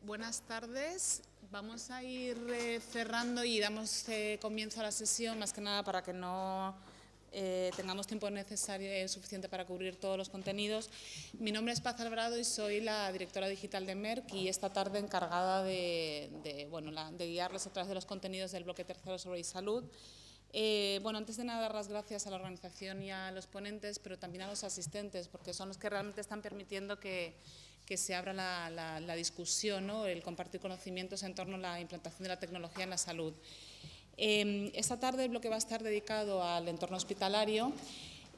Buenas tardes. Vamos a ir cerrando y damos comienzo a la sesión, más que nada para que no tengamos tiempo necesario suficiente para cubrir todos los contenidos. Mi nombre es Paz Alvarado y soy la directora digital de Merck y esta tarde encargada de guiarles a través de los contenidos del bloque tercero sobre e-salud. Antes de nada, dar las gracias a la organización y a los ponentes, pero también a los asistentes, porque son los que realmente están permitiendo que se abra la discusión, ¿no? El compartir conocimientos en torno a la implantación de la tecnología en la salud. Esta tarde el bloque va a estar dedicado al entorno hospitalario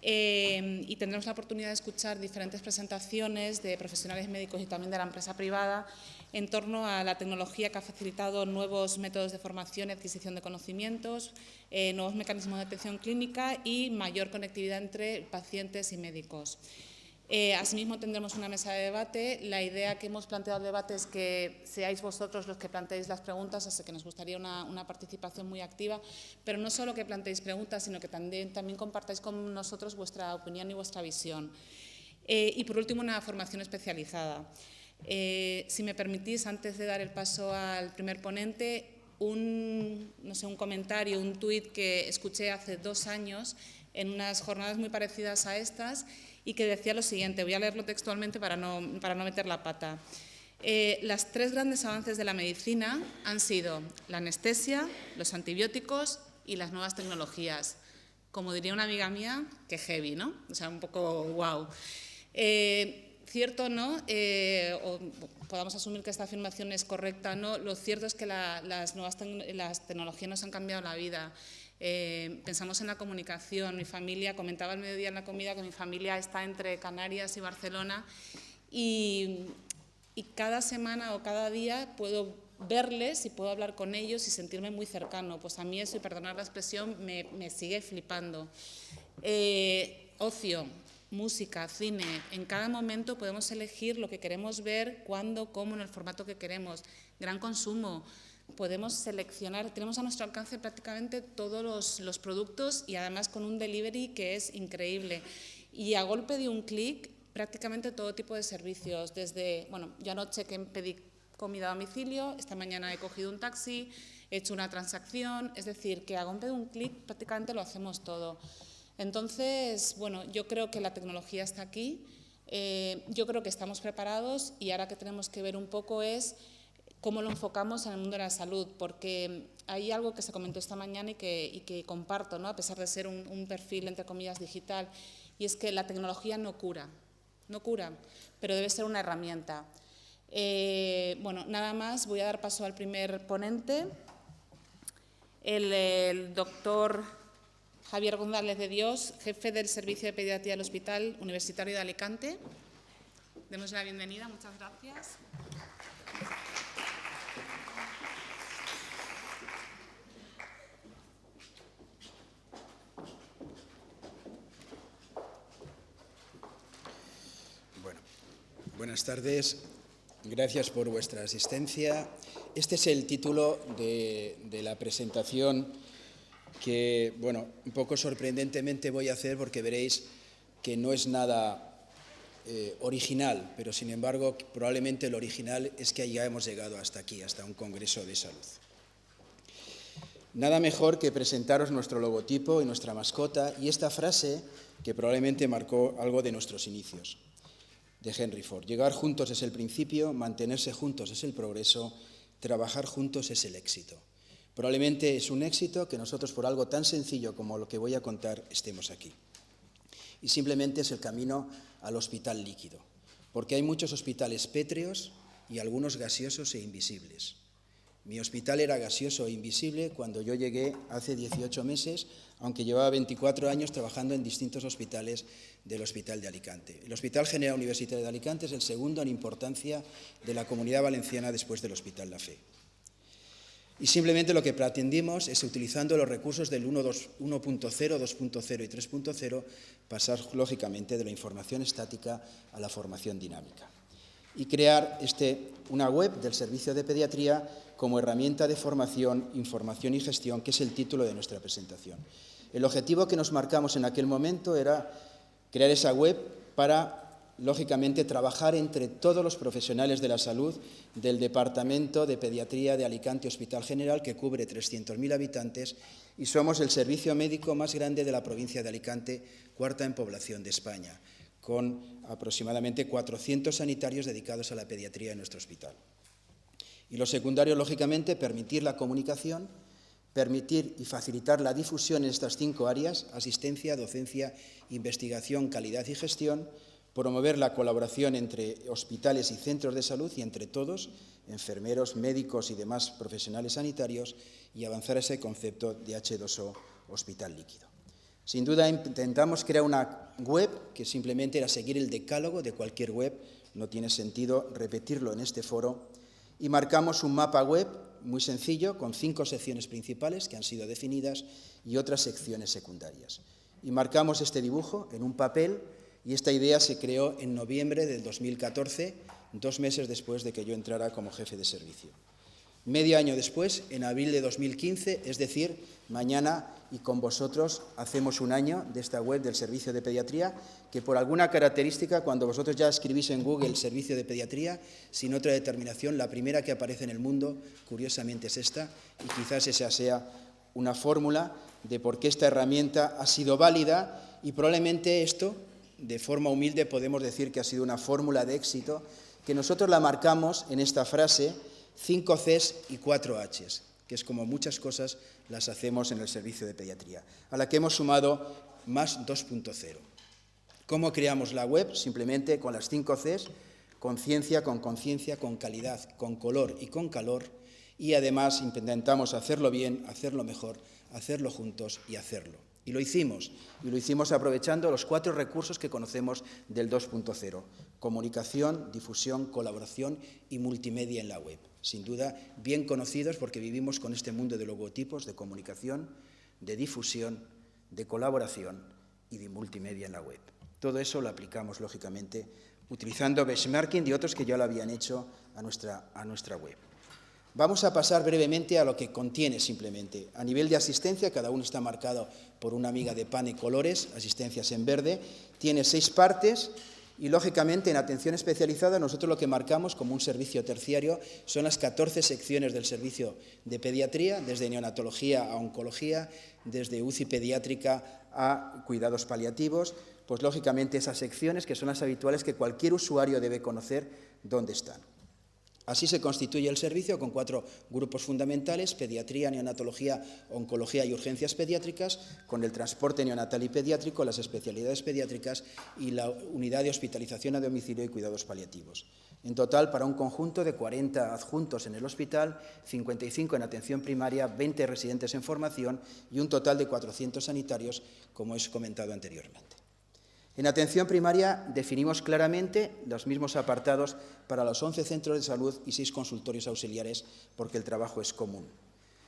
y tendremos la oportunidad de escuchar diferentes presentaciones de profesionales médicos y también de la empresa privada en torno a la tecnología que ha facilitado nuevos métodos de formación y adquisición de conocimientos, nuevos mecanismos de atención clínica y mayor conectividad entre pacientes y médicos. Asimismo, tendremos una mesa de debate. La idea que hemos planteado al debate es que seáis vosotros los que planteéis las preguntas, así que nos gustaría una participación muy activa, pero no solo que planteéis preguntas, sino que también compartáis con nosotros vuestra opinión y vuestra visión. Y, por último, una formación especializada. Si me permitís, antes de dar el paso al primer ponente, un comentario, un tuit que escuché hace 2 años en unas jornadas muy parecidas a estas, y que decía lo siguiente, voy a leerlo textualmente para no meter la pata. Las 3 grandes avances de la medicina han sido la anestesia, los antibióticos y las nuevas tecnologías. Como diría una amiga mía, que heavy, ¿no? O sea, un poco wow. Cierto, ¿no? O podamos asumir que esta afirmación es correcta, ¿no? Lo cierto es que las tecnologías nos han cambiado la vida. Pensamos en la comunicación. Mi familia, comentaba al mediodía en la comida que mi familia está entre Canarias y Barcelona y cada semana o cada día puedo verles y puedo hablar con ellos y sentirme muy cercano. Pues a mí eso, y perdonad la expresión, me sigue flipando. Ocio, música, cine, en cada momento podemos elegir lo que queremos ver, cuándo, cómo, en el formato que queremos. Gran consumo. Podemos seleccionar, tenemos a nuestro alcance prácticamente todos los productos y además con un delivery que es increíble. Y a golpe de un clic, prácticamente todo tipo de servicios, desde, yo anoche que pedí comida a domicilio, esta mañana he cogido un taxi, he hecho una transacción, es decir, que a golpe de un clic prácticamente lo hacemos todo. Entonces, yo creo que la tecnología está aquí, yo creo que estamos preparados y ahora que tenemos que ver un poco es cómo lo enfocamos en el mundo de la salud, porque hay algo que se comentó esta mañana y que comparto, ¿no? A pesar de ser un perfil, entre comillas, digital, y es que la tecnología no cura, pero debe ser una herramienta. Nada más, voy a dar paso al primer ponente, el doctor Javier González de Dios, jefe del Servicio de Pediatría del Hospital Universitario de Alicante. Demos la bienvenida, muchas gracias. Buenas tardes, gracias por vuestra asistencia. Este es el título de la presentación que, un poco sorprendentemente voy a hacer porque veréis que no es nada original, pero sin embargo probablemente lo original es que ya hemos llegado hasta aquí, hasta un congreso de salud. Nada mejor que presentaros nuestro logotipo y nuestra mascota y esta frase que probablemente marcó algo de nuestros inicios, de Henry Ford. Llegar juntos es el principio, mantenerse juntos es el progreso, trabajar juntos es el éxito. Probablemente es un éxito que nosotros, por algo tan sencillo como lo que voy a contar, estemos aquí. Y simplemente es el camino al hospital líquido, porque hay muchos hospitales pétreos y algunos gaseosos e invisibles. Mi hospital era gaseoso e invisible cuando yo llegué hace 18 meses, aunque llevaba 24 años trabajando en distintos hospitales del Hospital de Alicante. El Hospital General Universitario de Alicante es el segundo en importancia de la Comunidad Valenciana después del Hospital La Fe. Y simplemente lo que pretendimos es, utilizando los recursos del 1.0, 2.0 y 3.0, pasar lógicamente de la información estática a la formación dinámica. Y crear una web del Servicio de Pediatría como herramienta de formación, información y gestión, que es el título de nuestra presentación. El objetivo que nos marcamos en aquel momento era crear esa web para lógicamente, trabajar entre todos los profesionales de la salud del Departamento de Pediatría de Alicante Hospital General, que cubre 300.000 habitantes, y somos el servicio médico más grande de la provincia de Alicante, cuarta en población de España, con aproximadamente 400 sanitarios dedicados a la pediatría en nuestro hospital. Y lo secundario, lógicamente, permitir la comunicación, permitir y facilitar la difusión en estas 5 áreas: asistencia, docencia, investigación, calidad y gestión, promover la colaboración entre hospitales y centros de salud y entre todos, enfermeros, médicos y demás profesionales sanitarios, y avanzar a ese concepto de H2O, hospital líquido. Sin duda intentamos crear una web que simplemente era seguir el decálogo de cualquier web, no tiene sentido repetirlo en este foro, y marcamos un mapa web muy sencillo con 5 secciones principales que han sido definidas y otras secciones secundarias. Y marcamos este dibujo en un papel, y esta idea se creó en noviembre del 2014, 2 meses después de que yo entrara como jefe de servicio. Medio año después, en abril de 2015, es decir, mañana y con vosotros hacemos un año de esta web del Servicio de Pediatría, que por alguna característica, cuando vosotros ya escribís en Google el Servicio de Pediatría, sin otra determinación, la primera que aparece en el mundo, curiosamente, es esta, y quizás esa sea una fórmula de por qué esta herramienta ha sido válida, y probablemente esto, de forma humilde, podemos decir que ha sido una fórmula de éxito, que nosotros la marcamos en esta frase: 5 Cs y 4 Hs, que es como muchas cosas las hacemos en el servicio de pediatría, a la que hemos sumado más 2.0. ¿Cómo creamos la web? Simplemente con las 5 Cs: conciencia, con calidad, con color y con calor, y además intentamos hacerlo bien, hacerlo mejor, hacerlo juntos y hacerlo. Y lo hicimos aprovechando los 4 recursos que conocemos del 2.0, comunicación, difusión, colaboración y multimedia en la web. Sin duda, bien conocidos porque vivimos con este mundo de logotipos, de comunicación, de difusión, de colaboración y de multimedia en la web. Todo eso lo aplicamos, lógicamente, utilizando benchmarking y otros que ya lo habían hecho a nuestra web. Vamos a pasar brevemente a lo que contiene simplemente. A nivel de asistencia, cada uno está marcado por una miga de pan y colores, asistencias en verde. Tiene 6 partes y, lógicamente, en atención especializada nosotros lo que marcamos como un servicio terciario son las 14 secciones del servicio de pediatría, desde neonatología a oncología, desde UCI pediátrica a cuidados paliativos. Pues, lógicamente, esas secciones que son las habituales que cualquier usuario debe conocer dónde están. Así se constituye el servicio con 4 grupos fundamentales: pediatría, neonatología, oncología y urgencias pediátricas, con el transporte neonatal y pediátrico, las especialidades pediátricas y la unidad de hospitalización a domicilio y cuidados paliativos. En total, para un conjunto de 40 adjuntos en el hospital, 55 en atención primaria, 20 residentes en formación y un total de 400 sanitarios, como os he comentado anteriormente. En atención primaria definimos claramente los mismos apartados para los 11 centros de salud y 6 consultorios auxiliares, porque el trabajo es común.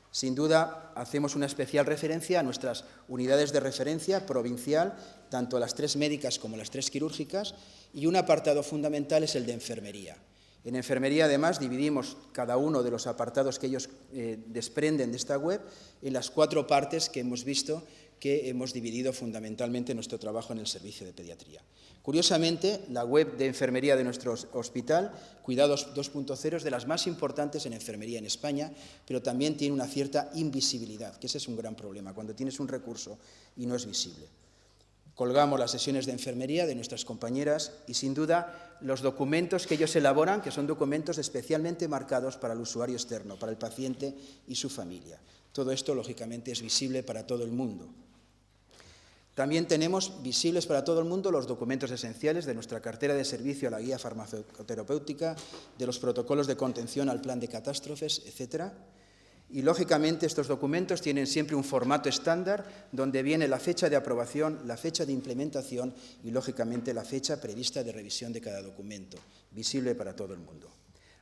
Sin duda, hacemos una especial referencia a nuestras unidades de referencia provincial, tanto las 3 médicas como las 3 quirúrgicas, y un apartado fundamental es el de enfermería. En enfermería, además, dividimos cada uno de los apartados que ellos desprenden de esta web en las 4 partes que hemos visto que hemos dividido fundamentalmente nuestro trabajo en el servicio de pediatría. Curiosamente, la web de enfermería de nuestro hospital, Cuidados 2.0, es de las más importantes en enfermería en España, pero también tiene una cierta invisibilidad, que ese es un gran problema, cuando tienes un recurso y no es visible. Colgamos las sesiones de enfermería de nuestras compañeras y, sin duda, los documentos que ellos elaboran, que son documentos especialmente marcados para el usuario externo, para el paciente y su familia. Todo esto, lógicamente, es visible para todo el mundo. También tenemos visibles para todo el mundo los documentos esenciales de nuestra cartera de servicio a la guía farmacoterapéutica, de los protocolos de contención al plan de catástrofes, etc. Y, lógicamente, estos documentos tienen siempre un formato estándar donde viene la fecha de aprobación, la fecha de implementación y, lógicamente, la fecha prevista de revisión de cada documento, visible para todo el mundo.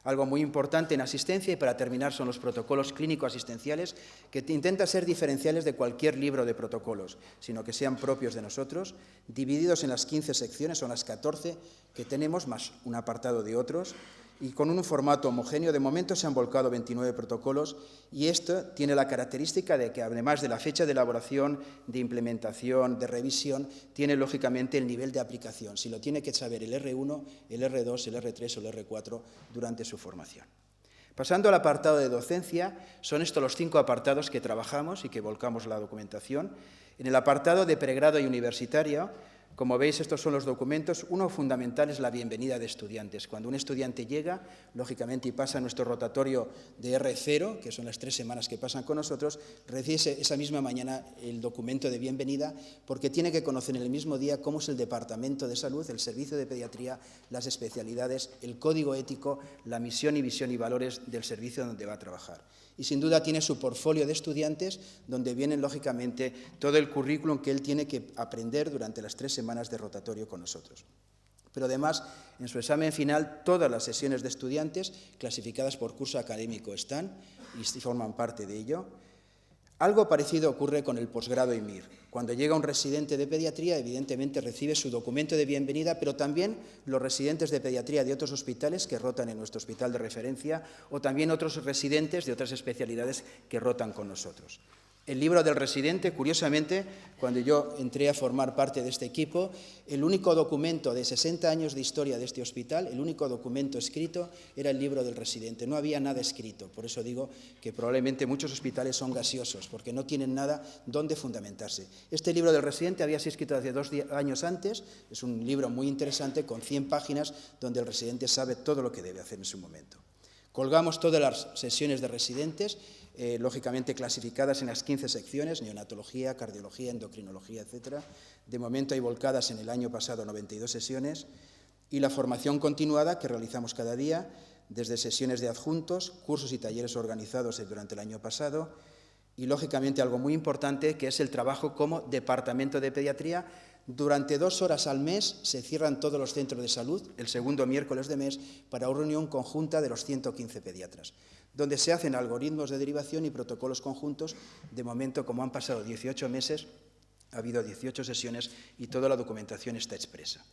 Algo muy importante en asistencia, y para terminar, son los protocolos clínico-asistenciales, que intentan ser diferenciales de cualquier libro de protocolos, sino que sean propios de nosotros, divididos en las 15 secciones, son las 14 que tenemos, más un apartado de otros, y con un formato homogéneo. De momento se han volcado 29 protocolos y esto tiene la característica de que, además de la fecha de elaboración, de implementación, de revisión, tiene lógicamente el nivel de aplicación, si lo tiene que saber el R1, el R2, el R3 o el R4 durante su formación. Pasando al apartado de docencia, son estos los 5 apartados que trabajamos y que volcamos la documentación. En el apartado de pregrado y universitario, como veis, estos son los documentos. Uno fundamental es la bienvenida de estudiantes. Cuando un estudiante llega, lógicamente, y pasa nuestro rotatorio de R0, que son las 3 semanas que pasan con nosotros, recibe esa misma mañana el documento de bienvenida, porque tiene que conocer en el mismo día cómo es el Departamento de Salud, el Servicio de Pediatría, las especialidades, el código ético, la misión y visión y valores del servicio donde va a trabajar. Y sin duda tiene su portfolio de estudiantes, donde vienen, lógicamente, todo el currículum que él tiene que aprender durante las 3 semanas de rotatorio con nosotros. Pero además, en su examen final, todas las sesiones de estudiantes clasificadas por curso académico están y forman parte de ello. Algo parecido ocurre con el posgrado IMIR. Cuando llega un residente de pediatría, evidentemente recibe su documento de bienvenida, pero también los residentes de pediatría de otros hospitales que rotan en nuestro hospital de referencia o también otros residentes de otras especialidades que rotan con nosotros. El libro del residente, curiosamente, cuando yo entré a formar parte de este equipo, el único documento de 60 años de historia de este hospital, el único documento escrito era el libro del residente. No había nada escrito. Por eso digo que probablemente muchos hospitales son gaseosos, porque no tienen nada donde fundamentarse. Este libro del residente había sido escrito hace 2 años antes. Es un libro muy interesante con 100 páginas donde el residente sabe todo lo que debe hacer en su momento. Colgamos todas las sesiones de residentes, lógicamente clasificadas en las 15 secciones, neonatología, cardiología, endocrinología, etc. De momento hay volcadas en el año pasado 92 sesiones, y la formación continuada que realizamos cada día, desde sesiones de adjuntos, cursos y talleres organizados durante el año pasado, y lógicamente algo muy importante, que es el trabajo como departamento de pediatría. Durante 2 horas al mes se cierran todos los centros de salud, el segundo miércoles de mes, para una reunión conjunta de los 115 pediatras, donde se hacen algoritmos de derivación y protocolos conjuntos. De momento, como han pasado 18 meses, ha habido 18 sesiones y toda la documentación está expresa.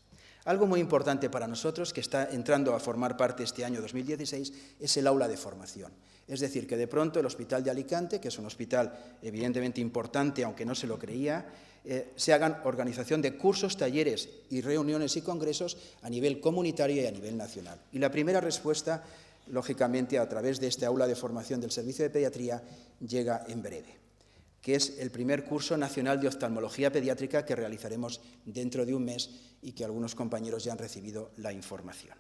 Algo muy importante para nosotros, que está entrando a formar parte este año 2016, es el aula de formación. Es decir, que de pronto el Hospital de Alicante, que es un hospital evidentemente importante, aunque no se lo creía, se hagan organización de cursos, talleres y reuniones y congresos a nivel comunitario y a nivel nacional. Y la primera respuesta, lógicamente, a través de este aula de formación del Servicio de Pediatría, llega en breve, que es el primer curso nacional de oftalmología pediátrica que realizaremos dentro de un mes y que algunos compañeros ya han recibido la información.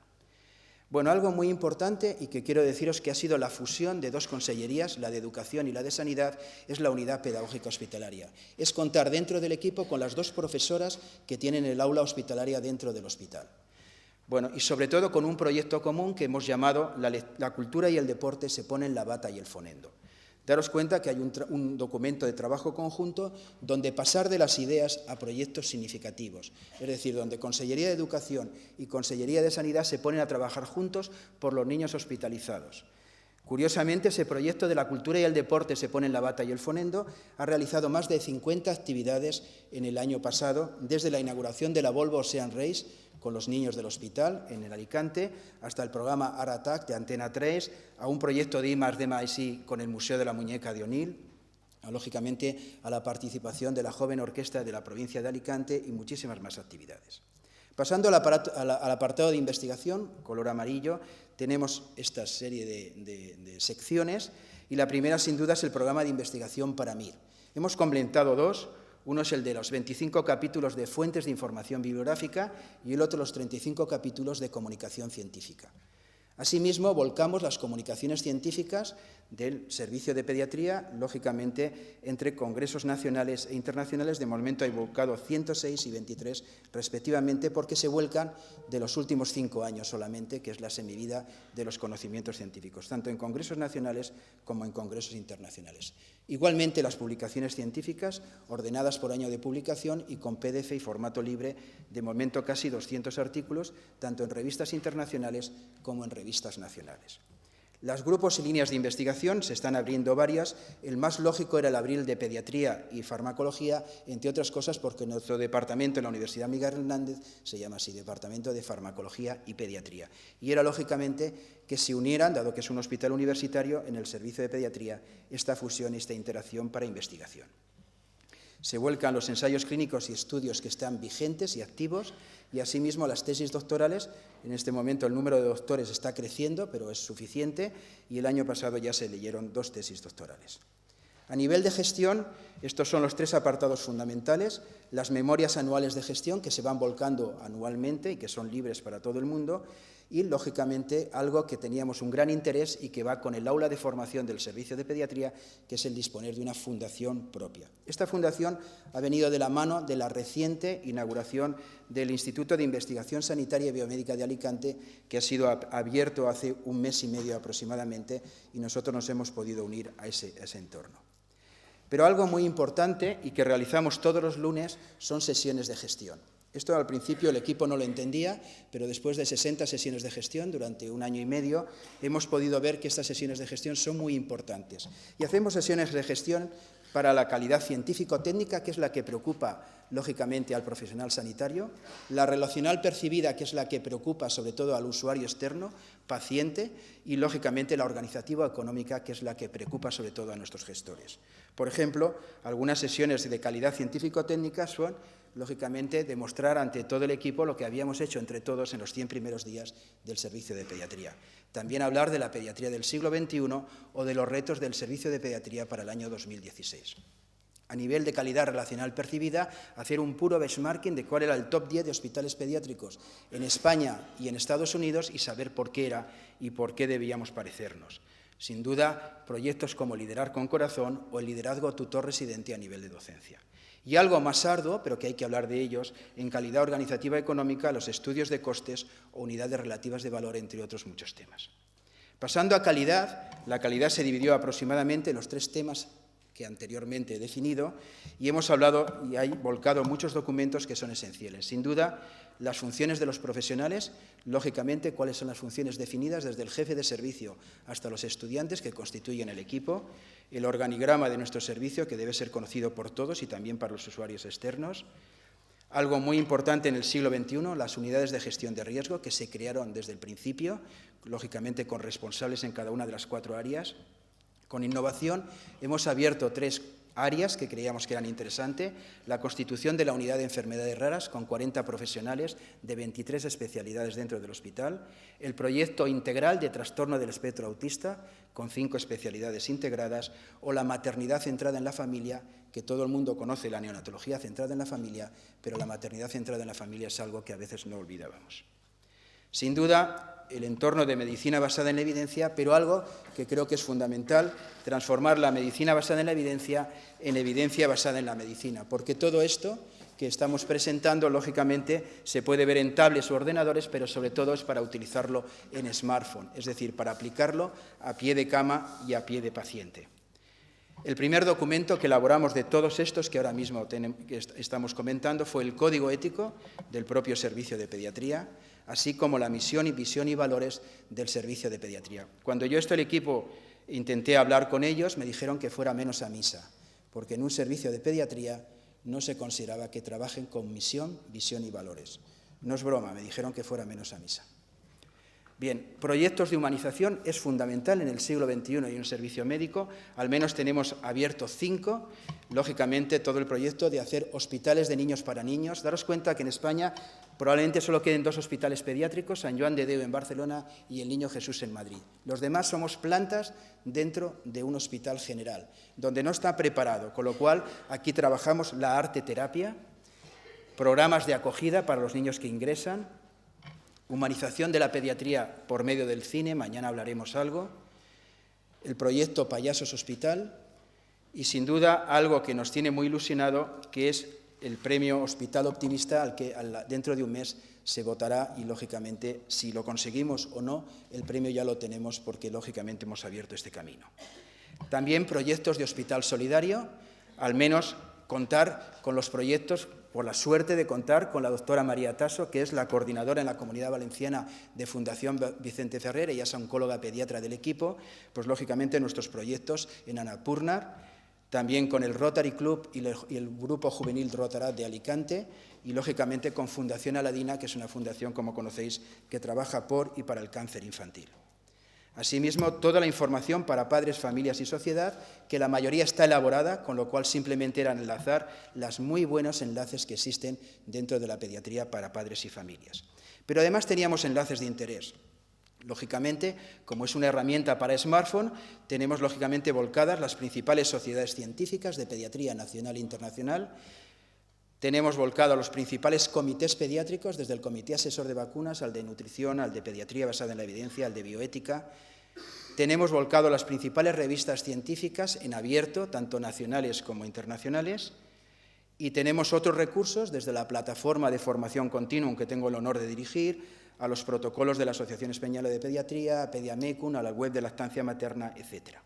Bueno, algo muy importante y que quiero deciros que ha sido la fusión de 2 consellerías, la de Educación y la de Sanidad, es la unidad pedagógica hospitalaria. Es contar dentro del equipo con las 2 profesoras que tienen el aula hospitalaria dentro del hospital. Bueno, y sobre todo con un proyecto común que hemos llamado La cultura y el deporte se ponen la bata y el fonendo. Daros cuenta que hay un documento de trabajo conjunto donde pasar de las ideas a proyectos significativos, es decir, donde Consellería de Educación y Consellería de Sanidad se ponen a trabajar juntos por los niños hospitalizados. Curiosamente, ese proyecto de la cultura y el deporte se ponen la bata y el fonendo ha realizado más de 50 actividades en el año pasado, desde la inauguración de la Volvo Ocean Race con los niños del hospital en el Alicante, hasta el programa Art Attack de Antena 3, a un proyecto de I+D+I con el Museo de la Muñeca de Onil, lógicamente a la participación de la joven orquesta de la provincia de Alicante y muchísimas más actividades. Pasando al apartado de investigación, color amarillo, tenemos esta serie de secciones y la primera sin duda es el programa de investigación para MIR. Hemos completado 2. Uno es el de los 25 capítulos de fuentes de información bibliográfica y el otro los 35 capítulos de comunicación científica. Asimismo, volcamos las comunicaciones científicas del Servicio de Pediatría, lógicamente, entre congresos nacionales e internacionales. De momento hay volcado 106 y 23, respectivamente, porque se vuelcan de los últimos 5 años solamente, que es la semivida de los conocimientos científicos, tanto en congresos nacionales como en congresos internacionales. Igualmente, las publicaciones científicas, ordenadas por año de publicación y con PDF y formato libre, de momento casi 200 artículos, tanto en revistas internacionales como en revistas nacionales. Los grupos y líneas de investigación se están abriendo varias. El más lógico era el abrir de pediatría y farmacología, entre otras cosas porque nuestro departamento en la Universidad Miguel Hernández se llama así, Departamento de Farmacología y Pediatría. Y era lógicamente que se unieran, dado que es un hospital universitario, en el servicio de pediatría, esta fusión y esta interacción para investigación. Se vuelcan los ensayos clínicos y estudios que están vigentes y activos, y asimismo las tesis doctorales. En este momento el número de doctores está creciendo, pero es suficiente, y el año pasado ya se leyeron 2 tesis doctorales. A nivel de gestión, estos son los 3 apartados fundamentales: las memorias anuales de gestión, que se van volcando anualmente y que son libres para todo el mundo, y, lógicamente, algo que teníamos un gran interés y que va con el aula de formación del servicio de pediatría, que es el disponer de una fundación propia. Esta fundación ha venido de la mano de la reciente inauguración del Instituto de Investigación Sanitaria y Biomédica de Alicante, que ha sido abierto hace 1 mes y medio aproximadamente, y nosotros nos hemos podido unir a ese entorno. Pero algo muy importante y que realizamos todos los lunes son sesiones de gestión. Esto al principio el equipo no lo entendía, pero después de 60 sesiones de gestión durante 1 año y medio, hemos podido ver que estas sesiones de gestión son muy importantes. Y hacemos sesiones de gestión para la calidad científico-técnica, que es la que preocupa, lógicamente, al profesional sanitario, la relacional percibida, que es la que preocupa sobre todo al usuario externo, paciente, y, lógicamente, la organizativa-económica, que es la que preocupa sobre todo a nuestros gestores. Por ejemplo, algunas sesiones de calidad científico-técnica son, lógicamente, demostrar ante todo el equipo lo que habíamos hecho entre todos en los 100 primeros días del servicio de pediatría. También hablar de la pediatría del siglo XXI o de los retos del servicio de pediatría para el año 2016. A nivel de calidad relacional percibida, hacer un puro benchmarking de cuál era el top 10 de hospitales pediátricos en España y en Estados Unidos y saber por qué era y por qué debíamos parecernos. Sin duda, proyectos como Liderar con Corazón o el liderazgo tutor residente a nivel de docencia. Y algo más arduo, pero que hay que hablar de ellos, en calidad organizativa económica, los estudios de costes o unidades relativas de valor, entre otros muchos temas. Pasando a calidad, la calidad se dividió aproximadamente en los 3 temas que anteriormente he definido, y hemos hablado y hay volcado muchos documentos que son esenciales. Sin duda, las funciones de los profesionales, lógicamente, cuáles son las funciones definidas desde el jefe de servicio hasta los estudiantes que constituyen el equipo, el organigrama de nuestro servicio, que debe ser conocido por todos y también para los usuarios externos. Algo muy importante en el siglo XXI, las unidades de gestión de riesgo, que se crearon desde el principio, lógicamente con responsables en cada una de las 4 áreas. Con innovación hemos abierto 3 áreas que creíamos que eran interesantes: la constitución de la unidad de enfermedades raras con 40 profesionales de 23 especialidades dentro del hospital, el proyecto integral de trastorno del espectro autista con 5 especialidades integradas, o la maternidad centrada en la familia, que todo el mundo conoce la neonatología centrada en la familia, pero la maternidad centrada en la familia es algo que a veces no olvidábamos. Sin duda, el entorno de medicina basada en la evidencia, pero algo que creo que es fundamental, transformar la medicina basada en la evidencia en evidencia basada en la medicina, porque todo esto que estamos presentando, lógicamente, se puede ver en tablets o ordenadores, pero sobre todo es para utilizarlo en smartphone, es decir, para aplicarlo a pie de cama y a pie de paciente. El primer documento que elaboramos de todos estos que ahora mismo estamos comentando fue el Código Ético del propio Servicio de Pediatría, así como la misión y visión y valores del Servicio de Pediatría. Cuando yo el equipo intenté hablar con ellos, me dijeron que fuera menos a misa, porque en un servicio de pediatría no se consideraba que trabajen con misión, visión y valores. No es broma, me dijeron que fuera menos a misa. Bien, proyectos de humanización es fundamental en el siglo XXI y en un servicio médico. Al menos tenemos abiertos 5. Lógicamente, todo el proyecto de hacer hospitales de niños para niños. Daros cuenta que en España probablemente solo queden 2 hospitales pediátricos, San Joan de Déu en Barcelona y el Niño Jesús en Madrid. Los demás somos plantas dentro de un hospital general, donde no está preparado, con lo cual aquí trabajamos la arte-terapia, programas de acogida para los niños que ingresan, humanización de la pediatría por medio del cine, mañana hablaremos algo, el proyecto Payasos Hospital y, sin duda, algo que nos tiene muy ilusionado, que es el premio Hospital Optimista, al que dentro de un mes se votará y, lógicamente, si lo conseguimos o no, el premio ya lo tenemos porque, lógicamente, hemos abierto este camino. También proyectos de hospital solidario, al menos contar con los proyectos por la suerte de contar con la doctora María Tasso, que es la coordinadora en la Comunidad Valenciana de Fundación Vicente Ferrer, ella es oncóloga pediatra del equipo, pues lógicamente nuestros proyectos en Annapurna, también con el Rotary Club y el Grupo Juvenil Rotaract de Alicante y, lógicamente, con Fundación Aladina, que es una fundación, como conocéis, que trabaja por y para el cáncer infantil. Asimismo, toda la información para padres, familias y sociedad, que la mayoría está elaborada, con lo cual simplemente era enlazar los muy buenos enlaces que existen dentro de la pediatría para padres y familias. Pero además teníamos enlaces de interés. Lógicamente, como es una herramienta para smartphone, tenemos lógicamente volcadas las principales sociedades científicas de pediatría nacional e internacional. Tenemos volcado a los principales comités pediátricos, desde el Comité Asesor de Vacunas, al de Nutrición, al de Pediatría basada en la evidencia, al de Bioética. Tenemos volcado las principales revistas científicas en abierto, tanto nacionales como internacionales. Y tenemos otros recursos, desde la plataforma de formación continua que tengo el honor de dirigir, a los protocolos de la Asociación Española de Pediatría, a Pediamecum, a la web de lactancia materna, etc.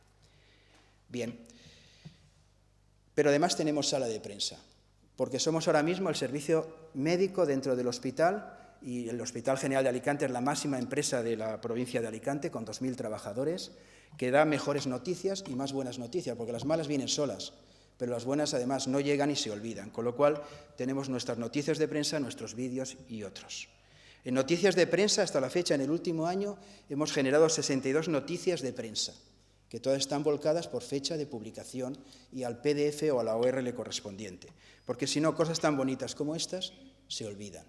Bien, pero además tenemos sala de prensa, porque somos ahora mismo el servicio médico dentro del hospital, y el Hospital General de Alicante es la máxima empresa de la provincia de Alicante, con 2.000 trabajadores, que da mejores noticias y más buenas noticias, porque las malas vienen solas, pero las buenas además no llegan y se olvidan, con lo cual tenemos nuestras noticias de prensa, nuestros vídeos y otros. En noticias de prensa, hasta la fecha, en el último año, hemos generado 62 noticias de prensa, que todas están volcadas por fecha de publicación y al PDF o a la URL correspondiente, porque si no, cosas tan bonitas como estas se olvidan.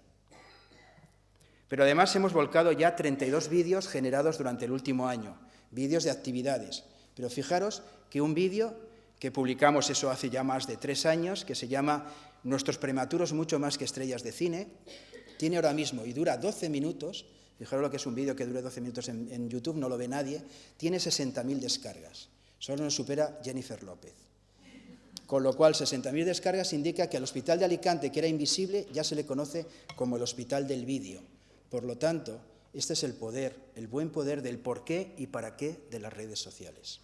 Pero además hemos volcado ya 32 vídeos generados durante el último año, vídeos de actividades. Pero fijaros que un vídeo que publicamos, eso hace ya más de 3 años, que se llama Nuestros prematuros mucho más que estrellas de cine, tiene ahora mismo y dura 12 minutos, fijaros lo que es un vídeo que dure 12 minutos en YouTube, no lo ve nadie, tiene 60.000 descargas, solo nos supera Jennifer López. Con lo cual, 60.000 descargas indica que al Hospital de Alicante, que era invisible, ya se le conoce como el Hospital del Vídeo. Por lo tanto, este es el poder, el buen poder del por qué y para qué de las redes sociales.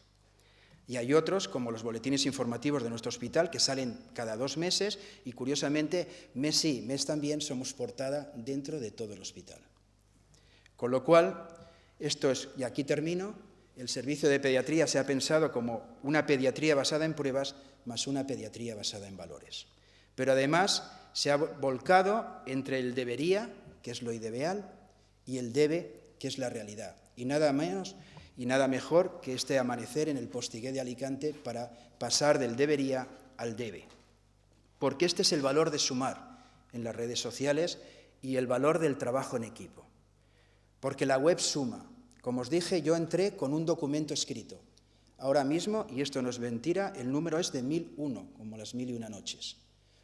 Y hay otros, como los boletines informativos de nuestro hospital, que salen cada 2 meses y, curiosamente, mes sí, mes también, somos portada dentro de todo el hospital. Con lo cual, esto es, y aquí termino, el servicio de pediatría se ha pensado como una pediatría basada en pruebas más una pediatría basada en valores. Pero además se ha volcado entre el debería, que es lo ideal, y el debe, que es la realidad. Y nada menos y nada mejor que este amanecer en el Postigué de Alicante para pasar del debería al debe. Porque este es el valor de sumar en las redes sociales y el valor del trabajo en equipo. Porque la web suma. Como os dije, yo entré con un documento escrito. Ahora mismo, y esto no es mentira, el número es de 1001, como las 1001 noches.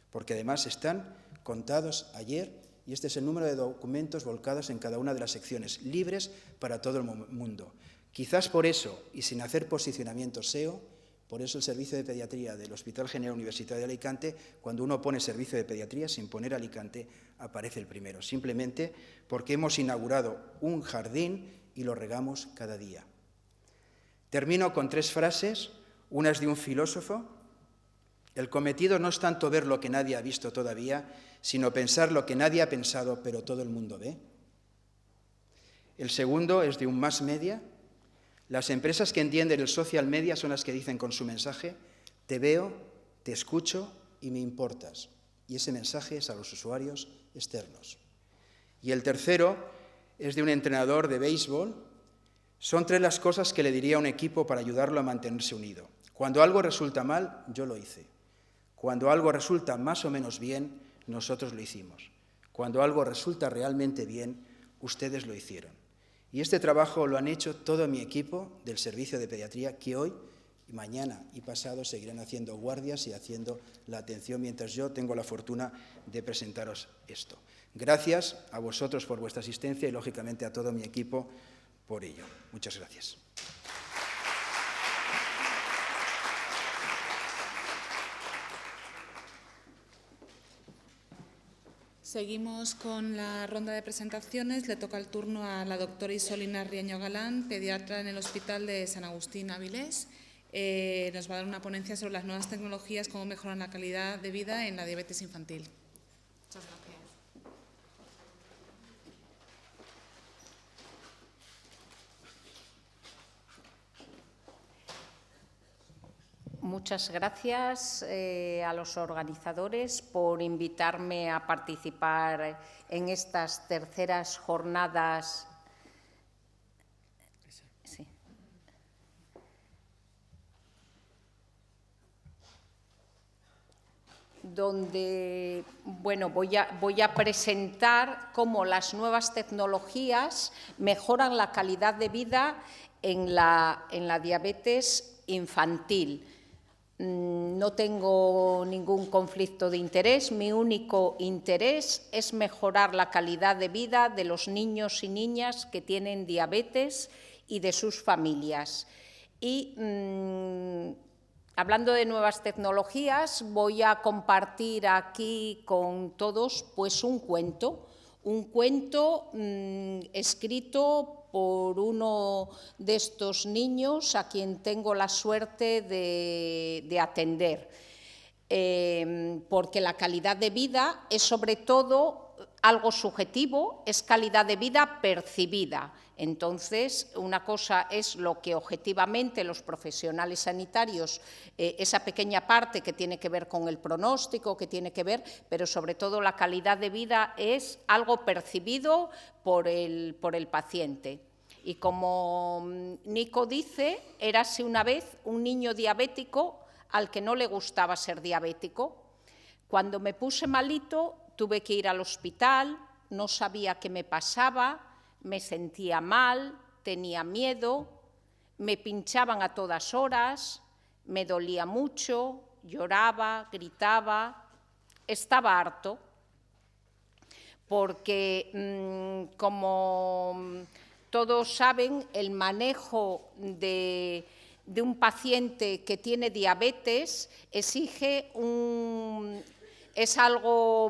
Porque además están contados ayer y este es el número de documentos volcados en cada una de las secciones, libres para todo el mundo. Quizás por eso, y sin hacer posicionamiento SEO, por eso el servicio de pediatría del Hospital General Universitario de Alicante, cuando uno pone servicio de pediatría sin poner Alicante, aparece el primero, simplemente porque hemos inaugurado un jardín y lo regamos cada día. Termino con 3 frases, una es de un filósofo. El cometido no es tanto ver lo que nadie ha visto todavía, sino pensar lo que nadie ha pensado, pero todo el mundo ve. El segundo es de un mass media. Las empresas que entienden el social media son las que dicen con su mensaje, te veo, te escucho y me importas. Y ese mensaje es a los usuarios externos. Y el tercero es de un entrenador de béisbol. Son 3 las cosas que le diría a un equipo para ayudarlo a mantenerse unido. Cuando algo resulta mal, yo lo hice. Cuando algo resulta más o menos bien, nosotros lo hicimos. Cuando algo resulta realmente bien, ustedes lo hicieron. Y este trabajo lo han hecho todo mi equipo del servicio de pediatría, que hoy, mañana y pasado seguirán haciendo guardias y haciendo la atención mientras yo tengo la fortuna de presentaros esto. Gracias a vosotros por vuestra asistencia y, lógicamente, a todo mi equipo por ello. Muchas gracias. Seguimos con la ronda de presentaciones. Le toca el turno a la doctora Isolina Riaño Galán, pediatra en el Hospital de San Agustín Avilés. Nos va a dar una ponencia sobre las nuevas tecnologías, cómo mejoran la calidad de vida en la diabetes infantil. Muchas gracias. Muchas gracias a los organizadores por invitarme a participar en estas terceras jornadas. Sí. Donde, bueno, voy a presentar cómo las nuevas tecnologías mejoran la calidad de vida en la diabetes infantil. No tengo ningún conflicto de interés, mi único interés es mejorar la calidad de vida de los niños y niñas que tienen diabetes y de sus familias. Y hablando de nuevas tecnologías, voy a compartir aquí con todos pues un cuento escrito por uno de estos niños a quien tengo la suerte de atender, porque la calidad de vida es sobre todo algo subjetivo, es calidad de vida percibida. Entonces, una cosa es lo que objetivamente los profesionales sanitarios, esa pequeña parte que tiene que ver con el pronóstico, que tiene que ver, pero sobre todo la calidad de vida es algo percibido por el paciente. Y como Nico dice, érase una vez un niño diabético al que no le gustaba ser diabético. Cuando me puse malito, tuve que ir al hospital, no sabía qué me pasaba, me sentía mal, tenía miedo, me pinchaban a todas horas, me dolía mucho, lloraba, gritaba, estaba harto, porque como todos saben, el manejo de un paciente que tiene diabetes es algo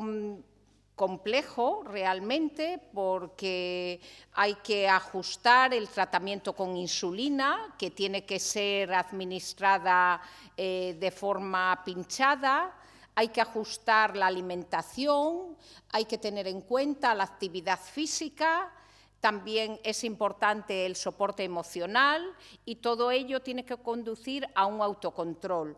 complejo realmente, porque hay que ajustar el tratamiento con insulina, que tiene que ser administrada de forma pinchada, hay que ajustar la alimentación, hay que tener en cuenta la actividad física, también es importante el soporte emocional y todo ello tiene que conducir a un autocontrol.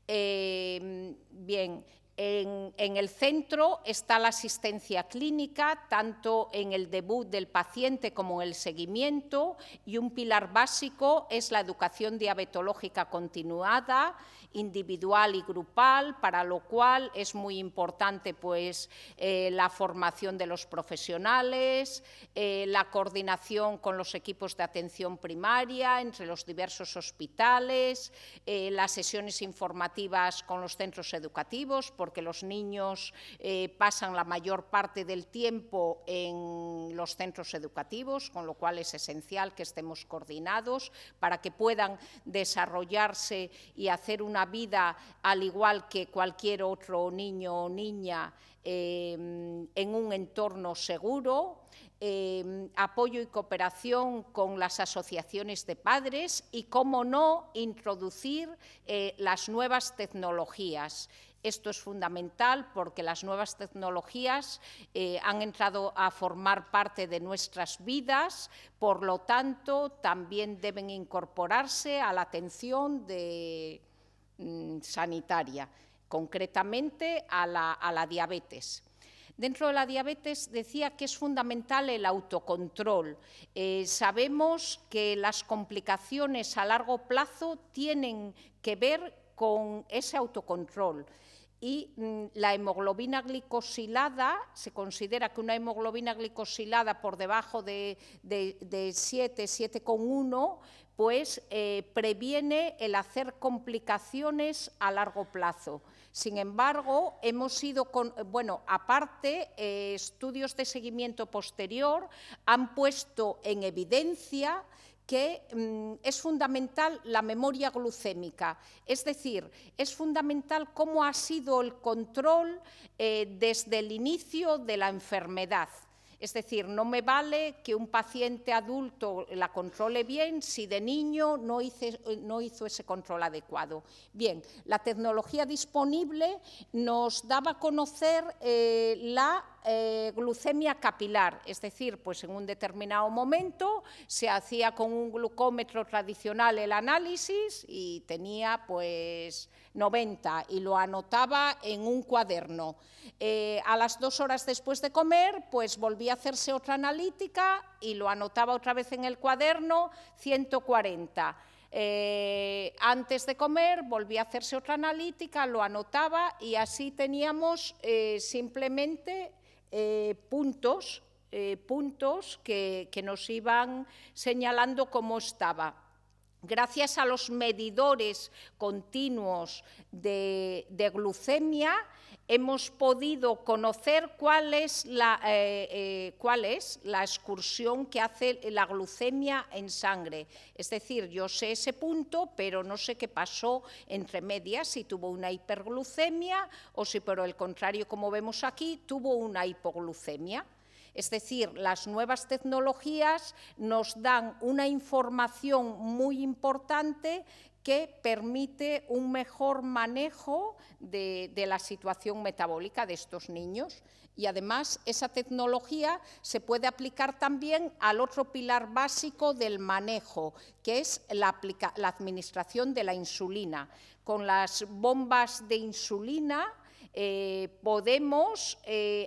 Bien. En el centro está la asistencia clínica, tanto en el debut del paciente como en el seguimiento, y un pilar básico es la educación diabetológica continuada, individual y grupal, para lo cual es muy importante pues, la formación de los profesionales, la coordinación con los equipos de atención primaria entre los diversos hospitales, las sesiones informativas con los centros educativos, porque los niños pasan la mayor parte del tiempo en los centros educativos, con lo cual es esencial que estemos coordinados para que puedan desarrollarse y hacer una vida al igual que cualquier otro niño o niña en un entorno seguro. Apoyo y cooperación con las asociaciones de padres y, cómo no, introducir las nuevas tecnologías. Esto es fundamental porque las nuevas tecnologías han entrado a formar parte de nuestras vidas, por lo tanto, también deben incorporarse a la atención sanitaria, concretamente a la diabetes. Dentro de la diabetes decía que es fundamental el autocontrol. Sabemos que las complicaciones a largo plazo tienen que ver con ese autocontrol. Y la hemoglobina glicosilada, se considera que una hemoglobina glicosilada por debajo de 7,1, pues previene el hacer complicaciones a largo plazo. Sin embargo, hemos ido aparte, estudios de seguimiento posterior han puesto en evidencia que es fundamental la memoria glucémica, es decir, es fundamental cómo ha sido el control desde el inicio de la enfermedad. Es decir, no me vale que un paciente adulto la controle bien si de niño no hizo ese control adecuado. Bien, la tecnología disponible nos daba a conocer la glucemia capilar, es decir, pues en un determinado momento se hacía con un glucómetro tradicional el análisis y tenía pues 90 y lo anotaba en un cuaderno. A las 2 horas después de comer, pues volvía a hacerse otra analítica y lo anotaba otra vez en el cuaderno, 140. Antes de comer volvía a hacerse otra analítica, lo anotaba y así teníamos simplemente puntos que nos iban señalando cómo estaba. Gracias a los medidores continuos de glucemia, hemos podido conocer cuál es la excursión que hace la glucemia en sangre. Es decir, yo sé ese punto, pero no sé qué pasó entre medias, si tuvo una hiperglucemia o si por el contrario, como vemos aquí, tuvo una hipoglucemia. Es decir, las nuevas tecnologías nos dan una información muy importante que permite un mejor manejo de la situación metabólica de estos niños. Y además, esa tecnología se puede aplicar también al otro pilar básico del manejo, que es la administración de la insulina. Con las bombas de insulina podemos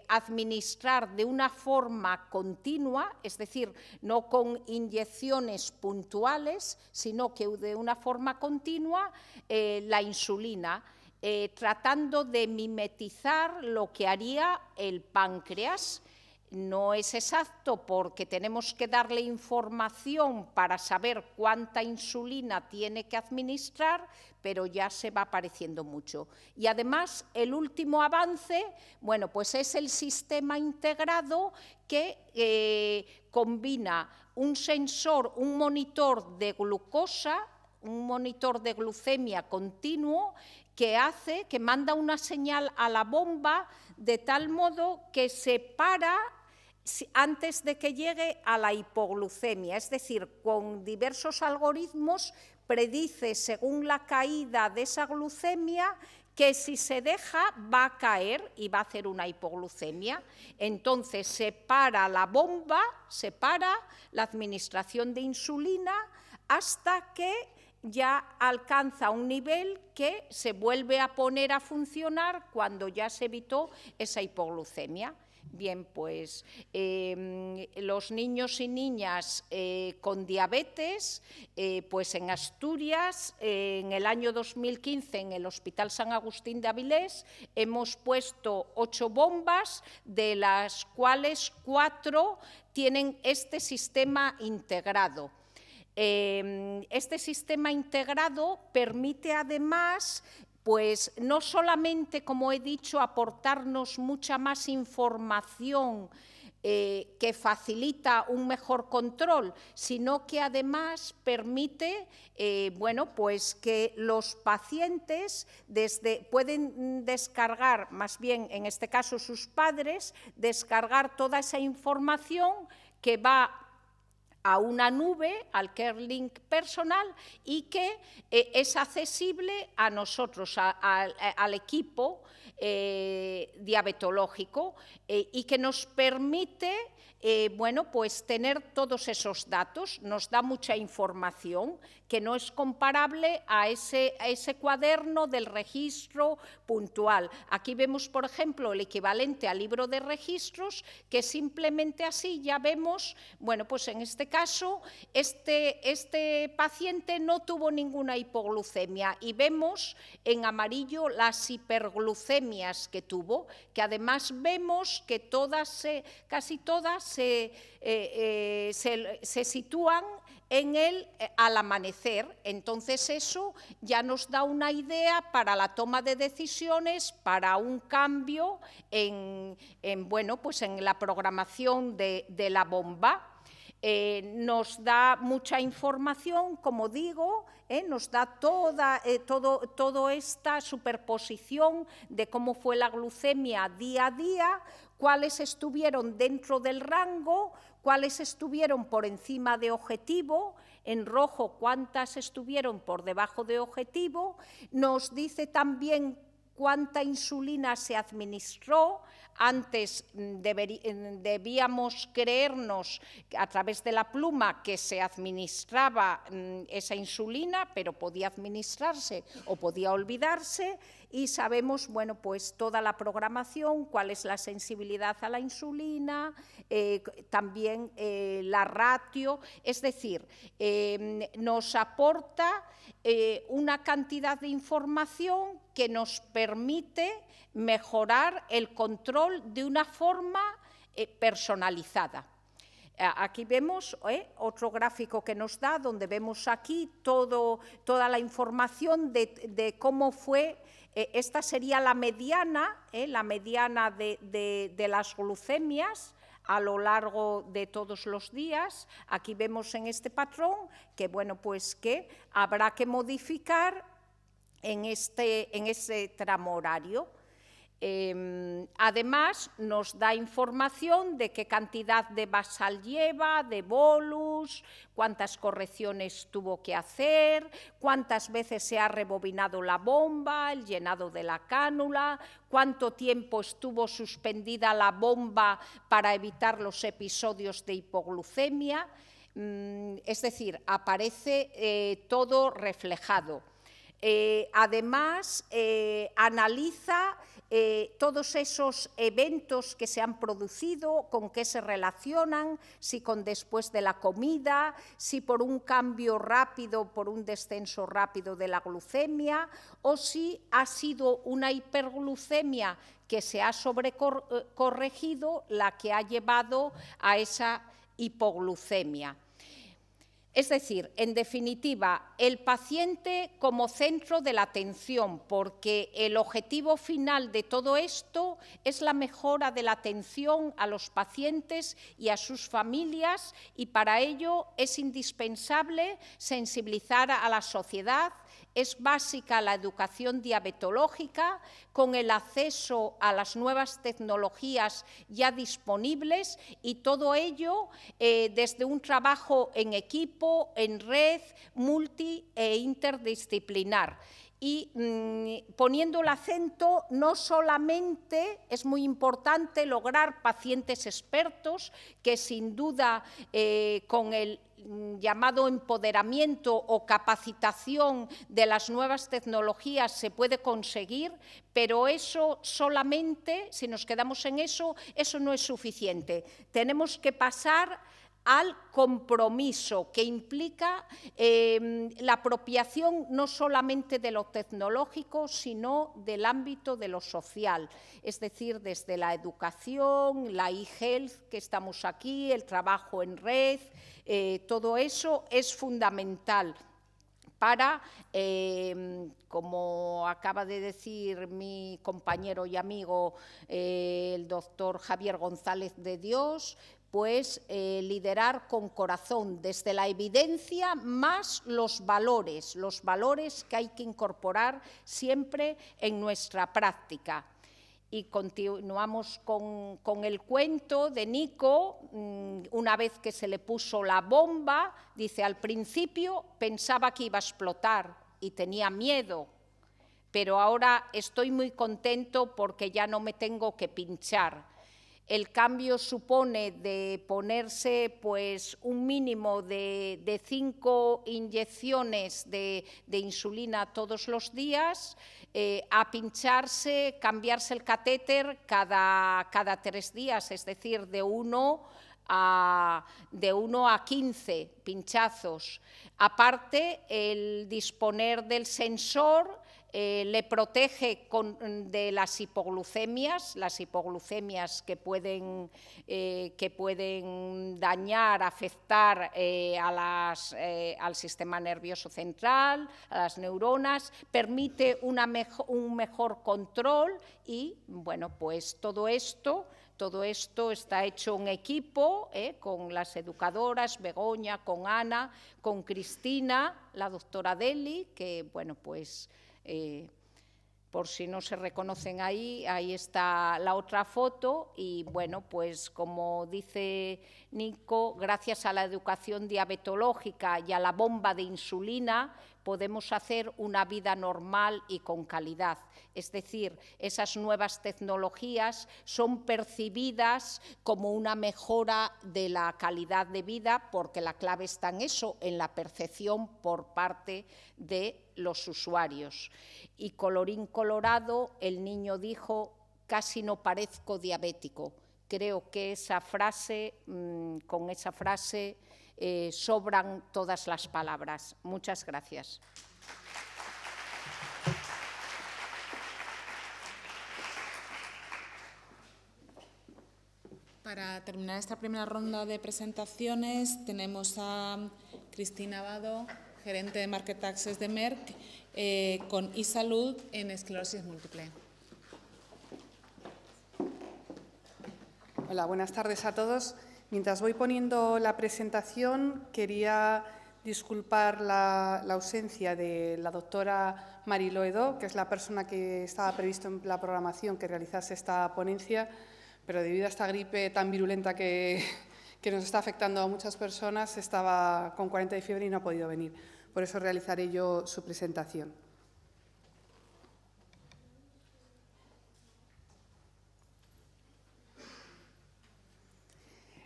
administrar de una forma continua, es decir, no con inyecciones puntuales, sino que de una forma continua la insulina, tratando de mimetizar lo que haría el páncreas. No es exacto porque tenemos que darle información para saber cuánta insulina tiene que administrar, pero ya se va pareciendo mucho. Y además, el último avance, bueno, pues es el sistema integrado que combina un sensor, un monitor de glucosa, un monitor de glucemia continuo, que manda una señal a la bomba de tal modo que se para antes de que llegue a la hipoglucemia, es decir, con diversos algoritmos predice según la caída de esa glucemia que si se deja va a caer y va a hacer una hipoglucemia. Entonces se para la bomba, se para la administración de insulina hasta que ya alcanza un nivel que se vuelve a poner a funcionar cuando ya se evitó esa hipoglucemia. Bien, pues los niños y niñas con diabetes, pues en Asturias, en el año 2015, en el Hospital San Agustín de Avilés, hemos puesto 8 bombas, de las cuales 4 tienen este sistema integrado. Este sistema integrado permite además, pues no solamente, como he dicho, aportarnos mucha más información que facilita un mejor control, sino que además permite bueno, pues que los pacientes pueden descargar, más bien en este caso sus padres, descargar toda esa información que va a una nube, al CareLink personal, y que es accesible a nosotros, al equipo diabetológico, y que nos permite bueno, pues tener todos esos datos. Nos da mucha información que no es comparable a ese cuaderno del registro puntual. Aquí vemos, por ejemplo, el equivalente al libro de registros, que simplemente así ya vemos, bueno, pues en este caso, este paciente no tuvo ninguna hipoglucemia y vemos en amarillo las hiperglucemias que tuvo, que además vemos que casi todas se sitúan al amanecer. Entonces eso ya nos da una idea para la toma de decisiones, para un cambio bueno, pues en la programación de la bomba. Nos da mucha información, como digo, nos da toda esta superposición de cómo fue la glucemia día a día, cuáles estuvieron dentro del rango, cuáles estuvieron por encima de objetivo, en rojo cuántas estuvieron por debajo de objetivo, nos dice también cuánta insulina se administró. Antes debíamos creernos a través de la pluma que se administraba esa insulina, pero podía administrarse o podía olvidarse, y sabemos, bueno, pues toda la programación, cuál es la sensibilidad a la insulina, también la ratio, es decir, nos aporta una cantidad de información que nos permite mejorar el control de una forma personalizada. Aquí vemos otro gráfico que nos da, donde vemos aquí toda la información de cómo fue. Esta sería la mediana de las glucemias a lo largo de todos los días. Aquí vemos en este patrón que, bueno, pues que habrá que modificar en ese tramo horario. Además, nos da información de qué cantidad de basal lleva, de bolus, cuántas correcciones tuvo que hacer, cuántas veces se ha rebobinado la bomba, el llenado de la cánula, cuánto tiempo estuvo suspendida la bomba para evitar los episodios de hipoglucemia. Es decir, aparece todo reflejado. Además, analiza todos esos eventos que se han producido, con qué se relacionan, si con después de la comida, si por un cambio rápido, por un descenso rápido de la glucemia, o si ha sido una hiperglucemia que se ha sobrecorregido la que ha llevado a esa hipoglucemia. Es decir, en definitiva, el paciente como centro de la atención, porque el objetivo final de todo esto es la mejora de la atención a los pacientes y a sus familias, y para ello es indispensable sensibilizar a la sociedad. Es básica la educación diabetológica, con el acceso a las nuevas tecnologías ya disponibles, y todo ello desde un trabajo en equipo, en red, multi e interdisciplinar. Y poniendo el acento, no solamente es muy importante lograr pacientes expertos, que sin duda con el llamado empoderamiento o capacitación de las nuevas tecnologías se puede conseguir, pero eso solamente, si nos quedamos en eso, eso no es suficiente. Tenemos que pasar al compromiso, que implica la apropiación no solamente de lo tecnológico, sino del ámbito de lo social, es decir, desde la educación, la e-health, que estamos aquí, el trabajo en red, todo eso es fundamental para, como acaba de decir mi compañero y amigo, el doctor Javier González de Dios, pues liderar con corazón, desde la evidencia más los valores que hay que incorporar siempre en nuestra práctica. Y continuamos con el cuento de Nico. Una vez que se le puso la bomba, dice: al principio pensaba que iba a explotar y tenía miedo, pero ahora estoy muy contento porque ya no me tengo que pinchar. El cambio supone de ponerse pues, un mínimo de 5 inyecciones de insulina todos los días, a pincharse, cambiarse el catéter cada 3 días, es decir, de 1 a 15 pinchazos. Aparte, el disponer del sensor le protege de las hipoglucemias que pueden dañar, afectar al sistema nervioso central, a las neuronas, permite un mejor control y, bueno, pues todo esto está hecho en equipo, con las educadoras, Begoña, con Ana, con Cristina, la doctora Deli, que, bueno, pues Por si no se reconocen ahí está la otra foto y, bueno, pues como dice Nico, gracias a la educación diabetológica y a la bomba de insulina podemos hacer una vida normal y con calidad. Es decir, esas nuevas tecnologías son percibidas como una mejora de la calidad de vida, porque la clave está en eso, en la percepción por parte de los usuarios. Y colorín colorado, el niño dijo: casi no parezco diabético. Creo que esa frase, con esa frase sobran todas las palabras. Muchas gracias. Para terminar esta primera ronda de presentaciones tenemos a Cristina Abado, gerente de Market Access de Merck, con eSalud en esclerosis múltiple. Hola, buenas tardes a todos. Mientras voy poniendo la presentación, quería disculpar la ausencia de la doctora Marilo Edó, que es la persona que estaba previsto en la programación que realizase esta ponencia, pero debido a esta gripe tan virulenta que nos está afectando a muchas personas, estaba con 40 de fiebre y no ha podido venir. Por eso realizaré yo su presentación.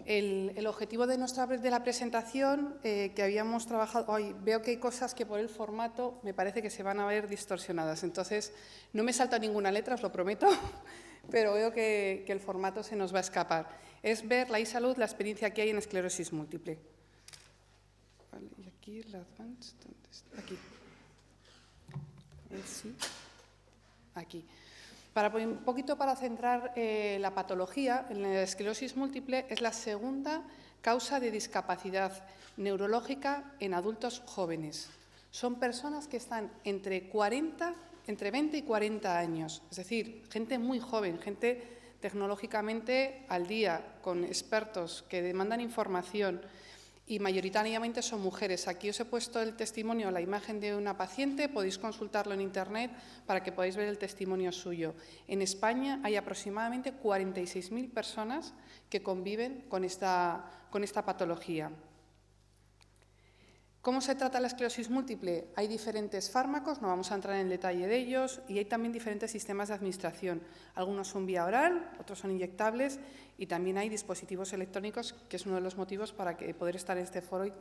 El objetivo de la presentación que habíamos trabajado hoy, veo que hay cosas que por el formato me parece que se van a ver distorsionadas, entonces no me salta ninguna letra, os lo prometo, pero veo que el formato se nos va a escapar. Es ver la eSalud, la experiencia que hay en esclerosis múltiple. Vale, y aquí la Advanced, ¿dónde está? Aquí. A ver si. Aquí. Un poquito para centrar la patología, la esclerosis múltiple es la segunda causa de discapacidad neurológica en adultos jóvenes. Son personas que están entre 20 y 40 años, es decir, gente muy joven, gente tecnológicamente al día, con expertos que demandan información, y mayoritariamente son mujeres. Aquí os he puesto el testimonio, la imagen de una paciente, podéis consultarlo en Internet para que podáis ver el testimonio suyo. En España hay aproximadamente 46.000 personas que conviven con esta patología. ¿Cómo se trata la esclerosis múltiple? Hay diferentes fármacos, no vamos a entrar en el detalle de ellos, y hay también diferentes sistemas de administración. Algunos son vía oral, otros son inyectables, y también hay dispositivos electrónicos, que es uno de los motivos para poder estar en este foro y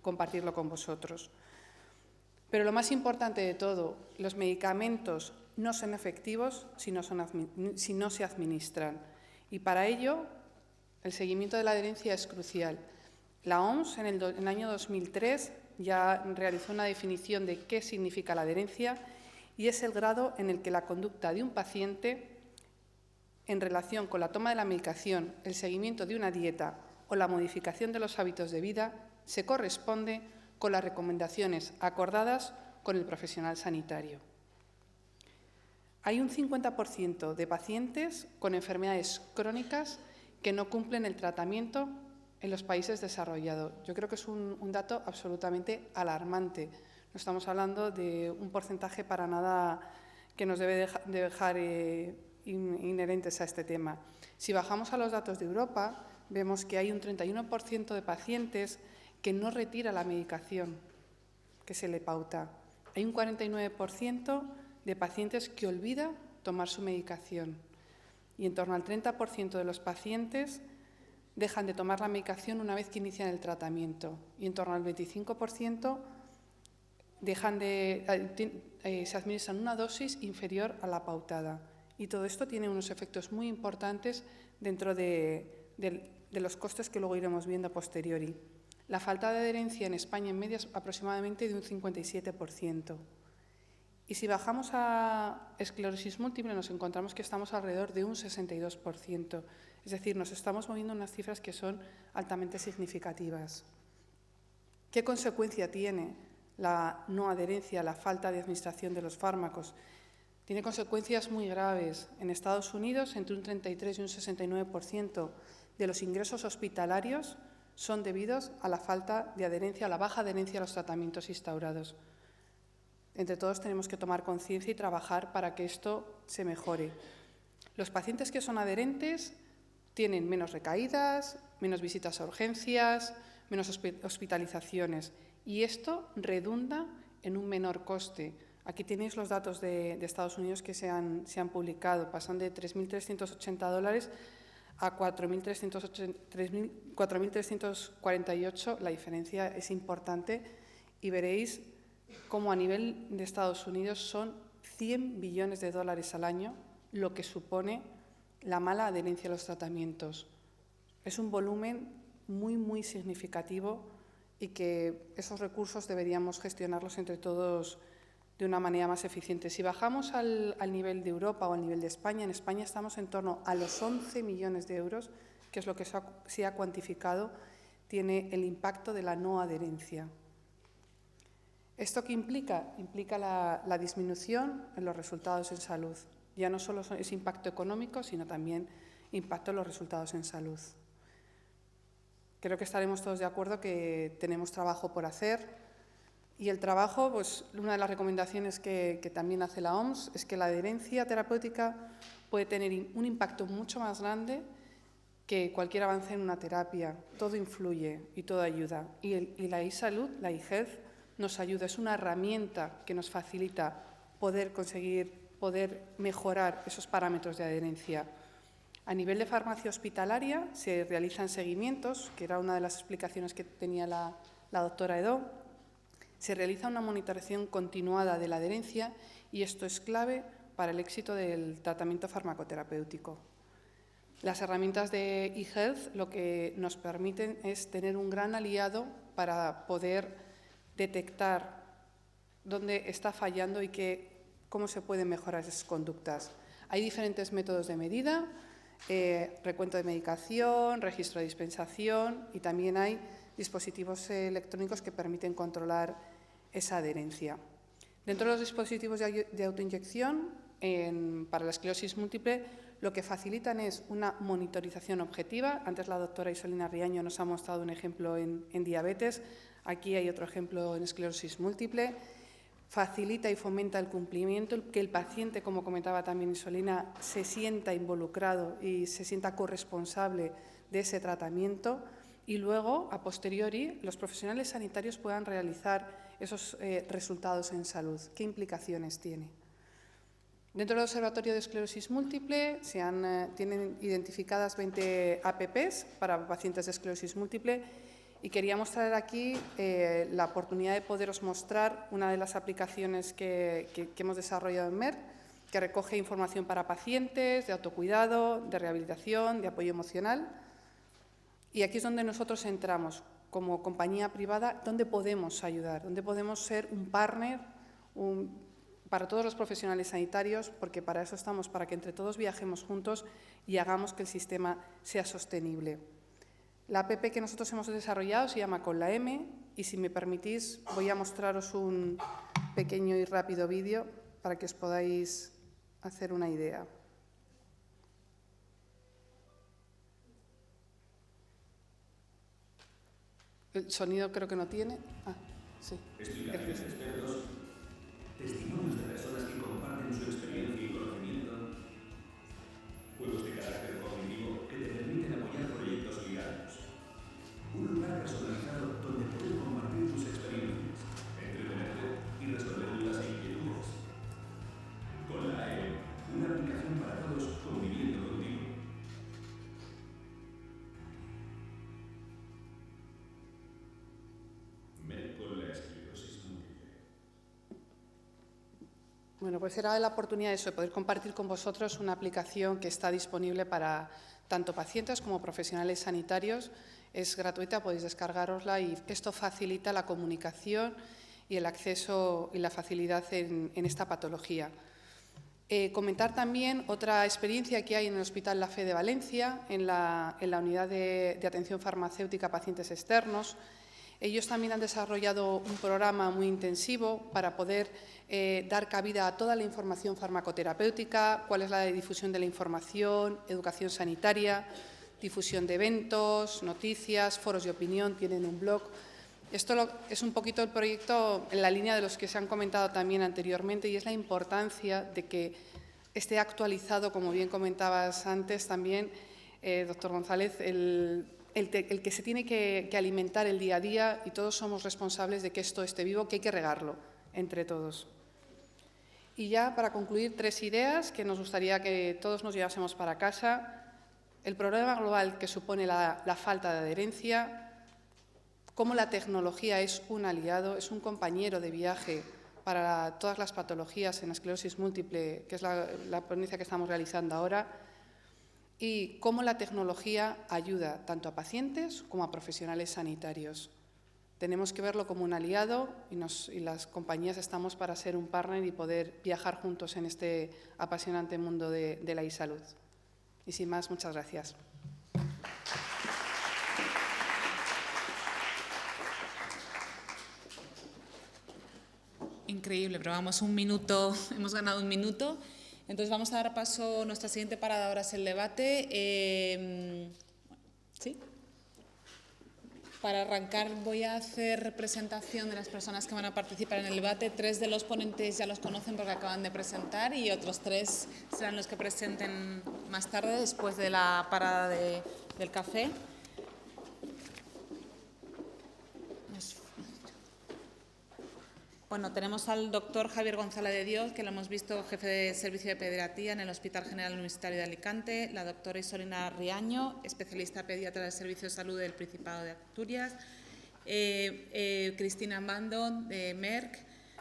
compartirlo con vosotros. Pero lo más importante de todo, los medicamentos no son efectivos si no se administran. Y para ello, el seguimiento de la adherencia es crucial. La OMS, en el año 2003, ya realizó una definición de qué significa la adherencia, y es el grado en el que la conducta de un paciente en relación con la toma de la medicación, el seguimiento de una dieta o la modificación de los hábitos de vida se corresponde con las recomendaciones acordadas con el profesional sanitario. Hay un 50% de pacientes con enfermedades crónicas que no cumplen el tratamiento en los países desarrollados. Yo creo que es un dato absolutamente alarmante. No estamos hablando de un porcentaje para nada que nos debe dejar inherentes a este tema. Si bajamos a los datos de Europa, vemos que hay un 31% de pacientes que no retira la medicación que se le pauta. Hay un 49% de pacientes que olvida tomar su medicación. Y en torno al 30% de los pacientes dejan de tomar la medicación una vez que inician el tratamiento. Y en torno al 25% se administran una dosis inferior a la pautada. Y todo esto tiene unos efectos muy importantes dentro de los costes que luego iremos viendo a posteriori. La falta de adherencia en España en media es aproximadamente de un 57%. Y si bajamos a esclerosis múltiple nos encontramos que estamos alrededor de un 62%. Es decir, nos estamos moviendo en unas cifras que son altamente significativas. ¿Qué consecuencia tiene la no adherencia, la falta de administración de los fármacos? Tiene consecuencias muy graves. En Estados Unidos, entre un 33 y un 69% de los ingresos hospitalarios son debidos a la falta de adherencia, a la baja adherencia a los tratamientos instaurados. Entre todos tenemos que tomar conciencia y trabajar para que esto se mejore. Los pacientes que son adherentes tienen menos recaídas, menos visitas a urgencias, menos hospitalizaciones y esto redunda en un menor coste. Aquí tenéis los datos de Estados Unidos que se han publicado, pasan de $3.380 a 4.348, la diferencia es importante y veréis cómo a nivel de Estados Unidos son $100 billones al año, lo que supone la mala adherencia a los tratamientos. Es un volumen muy, muy significativo y que esos recursos deberíamos gestionarlos entre todos de una manera más eficiente. Si bajamos al nivel de Europa o al nivel de España, en España estamos en torno a los 11 millones de euros, que es lo que se ha cuantificado, tiene el impacto de la no adherencia. ¿Esto qué implica? Implica la disminución en los resultados en salud. Ya no solo es impacto económico, sino también impacto en los resultados en salud. Creo que estaremos todos de acuerdo que tenemos trabajo por hacer. Y el trabajo, pues una de las recomendaciones que también hace la OMS es que la adherencia terapéutica puede tener un impacto mucho más grande que cualquier avance en una terapia. Todo influye y todo ayuda. Y la e-salud, la e-health, nos ayuda. Es una herramienta que nos facilita poder mejorar esos parámetros de adherencia. A nivel de farmacia hospitalaria se realizan seguimientos, que era una de las explicaciones que tenía la doctora Edo. Se realiza una monitorización continuada de la adherencia y esto es clave para el éxito del tratamiento farmacoterapéutico. Las herramientas de eHealth lo que nos permiten es tener un gran aliado para poder detectar dónde está fallando y cómo se pueden mejorar esas conductas. Hay diferentes métodos de medida, recuento de medicación, registro de dispensación y también hay dispositivos electrónicos que permiten controlar esa adherencia. Dentro de los dispositivos de autoinyección, para la esclerosis múltiple, lo que facilitan es una monitorización objetiva. Antes la doctora Isolina Riaño nos ha mostrado un ejemplo en diabetes, aquí hay otro ejemplo en esclerosis múltiple. Facilita y fomenta el cumplimiento, que el paciente, como comentaba también Isolina, se sienta involucrado y se sienta corresponsable de ese tratamiento. Y luego, a posteriori, los profesionales sanitarios puedan realizar esos resultados en salud. ¿Qué implicaciones tiene? Dentro del Observatorio de Esclerosis Múltiple tienen identificadas 20 APPs para pacientes de esclerosis múltiple y queríamos traer aquí la oportunidad de poderos mostrar una de las aplicaciones que hemos desarrollado en Merck, que recoge información para pacientes, de autocuidado, de rehabilitación, de apoyo emocional. Y aquí es donde nosotros entramos, como compañía privada, donde podemos ayudar, donde podemos ser un partner para todos los profesionales sanitarios, porque para eso estamos, para que entre todos viajemos juntos y hagamos que el sistema sea sostenible. La app que nosotros hemos desarrollado se llama Con la M y, si me permitís, voy a mostraros un pequeño y rápido vídeo para que os podáis hacer una idea. El sonido creo que no tiene. Ah, sí. Explicaciones de expertos, testimonios de personas que comparten su experiencia y conocimiento, juegos de carácter cognitivo que te permiten apoyar proyectos solidarios. Un lugar personalizado donde poder compartir tus experiencias, entretenerte y resolver dudas e inquietudes. Con la AE, una aplicación para todos conviviendo contigo. Bueno, pues era la oportunidad de poder compartir con vosotros una aplicación que está disponible para tanto pacientes como profesionales sanitarios. Es gratuita, podéis descargárosla y esto facilita la comunicación y el acceso y la facilidad en esta patología. Comentar también otra experiencia que hay en el Hospital La Fe de Valencia, en la unidad de atención farmacéutica a pacientes externos. Ellos también han desarrollado un programa muy intensivo para poder dar cabida a toda la información farmacoterapéutica, cuál es la difusión de la información, educación sanitaria, difusión de eventos, noticias, foros de opinión, tienen un blog. Esto es un poquito el proyecto en la línea de los que se han comentado también anteriormente, y es la importancia de que esté actualizado, como bien comentabas antes también, doctor González, el que se tiene que alimentar el día a día, y todos somos responsables de que esto esté vivo, que hay que regarlo entre todos. Y ya para concluir, 3 ideas que nos gustaría que todos nos llevásemos para casa. El problema global que supone la falta de adherencia, cómo la tecnología es un aliado, es un compañero de viaje para todas las patologías en la esclerosis múltiple, que es la ponencia que estamos realizando ahora, y cómo la tecnología ayuda tanto a pacientes como a profesionales sanitarios. Tenemos que verlo como un aliado y las compañías estamos para ser un partner y poder viajar juntos en este apasionante mundo de la e-salud. Y sin más, muchas gracias. Increíble, pero vamos, un minuto, hemos ganado un minuto. Entonces vamos a dar paso, nuestra siguiente parada ahora es el debate. ¿Sí? Para arrancar voy a hacer presentación de las personas que van a participar en el debate. 3 de los ponentes ya los conocen porque acaban de presentar y otros 3 serán los que presenten más tarde, después de la parada del café. Bueno, tenemos al doctor Javier González de Dios, que lo hemos visto, jefe de servicio de pediatría en el Hospital General Universitario de Alicante, la doctora Isolina Riaño, especialista pediatra del Servicio de Salud del Principado de Asturias, Cristina Bando de Merck,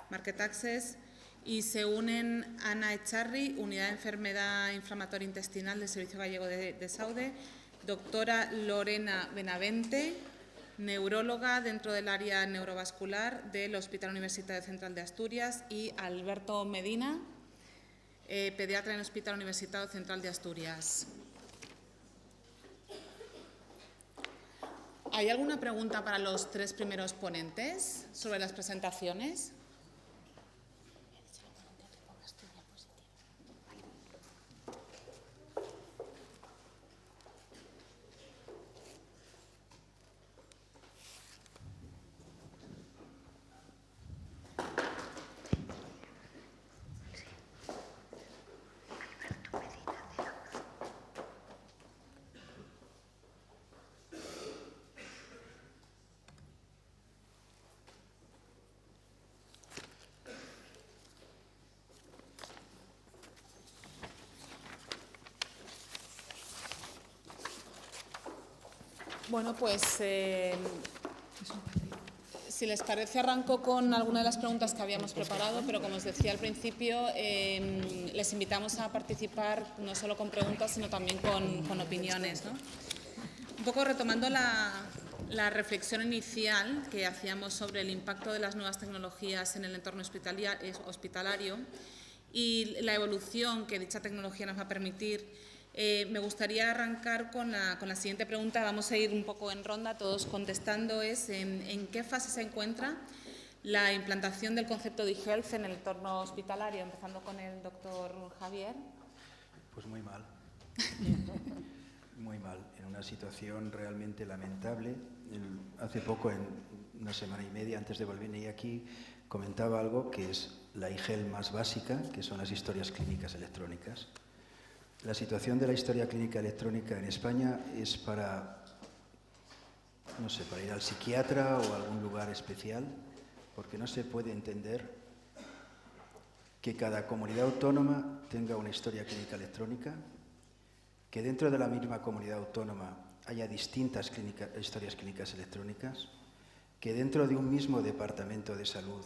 Market Access, y se unen Ana Echarri, Unidad de Enfermedad Inflamatoria Intestinal del Servicio Gallego de Saude, doctora Lorena Benavente, neuróloga dentro del área neurovascular del Hospital Universitario Central de Asturias, y Alberto Medina, pediatra en el Hospital Universitario Central de Asturias. ¿Hay alguna pregunta para los 3 primeros ponentes sobre las presentaciones? Bueno, pues si les parece arranco con alguna de las preguntas que habíamos preparado, pero como os decía al principio, les invitamos a participar no solo con preguntas, sino también con opiniones, ¿no? Un poco retomando la reflexión inicial que hacíamos sobre el impacto de las nuevas tecnologías en el entorno hospitalario y la evolución que dicha tecnología nos va a permitir. Me gustaría arrancar con la siguiente pregunta. Vamos a ir un poco en ronda, todos contestando. Es ¿en qué fase se encuentra la implantación del concepto de e-health en el entorno hospitalario? Empezando con el doctor Javier. Pues muy mal. Muy mal, en una situación realmente lamentable. Hace poco, en una semana y media antes de venir aquí, comentaba algo que es la e-health más básica, que son las historias clínicas electrónicas. La situación de la historia clínica electrónica en España es para ir al psiquiatra o a algún lugar especial, porque no se puede entender que cada comunidad autónoma tenga una historia clínica electrónica, que dentro de la misma comunidad autónoma haya distintas historias clínicas electrónicas, que dentro de un mismo departamento de salud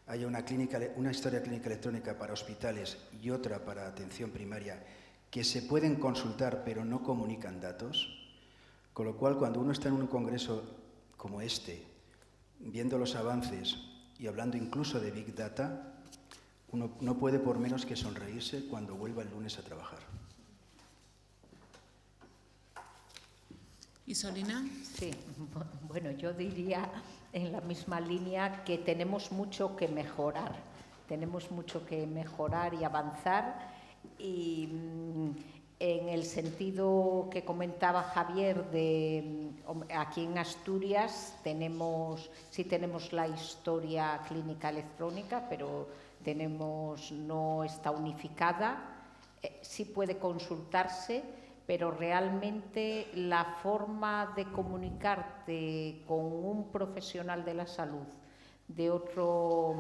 haya una historia clínica electrónica para hospitales y otra para atención primaria, que se pueden consultar pero no comunican datos, con lo cual cuando uno está en un congreso como este, viendo los avances y hablando incluso de Big Data, uno no puede por menos que sonreírse cuando vuelva el lunes a trabajar. ¿Isolina? Sí, bueno, yo diría en la misma línea que tenemos mucho que mejorar. Tenemos mucho que mejorar y avanzar. Y En el sentido que comentaba Javier, aquí en Asturias sí tenemos la historia clínica electrónica, pero no está unificada. Sí puede consultarse, pero realmente la forma de comunicarte con un profesional de la salud de otro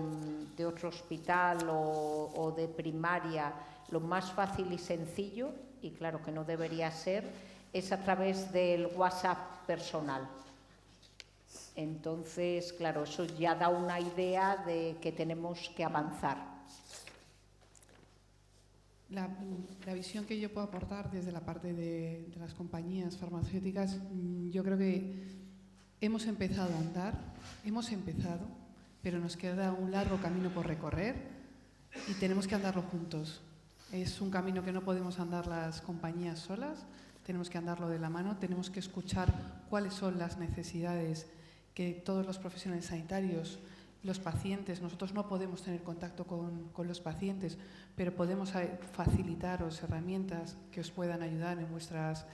hospital o de primaria, lo más fácil y sencillo, y claro que no debería ser, es a través del WhatsApp personal. Entonces, claro, eso ya da una idea de que tenemos que avanzar. La visión que yo puedo aportar desde la parte de las compañías farmacéuticas, yo creo que hemos empezado a andar, pero nos queda un largo camino por recorrer y tenemos que andarlo juntos. Es un camino que no podemos andar las compañías solas, tenemos que andarlo de la mano, tenemos que escuchar cuáles son las necesidades que todos los profesionales sanitarios, los pacientes, nosotros no podemos tener contacto con los pacientes, pero podemos facilitaros herramientas que os puedan ayudar en vuestras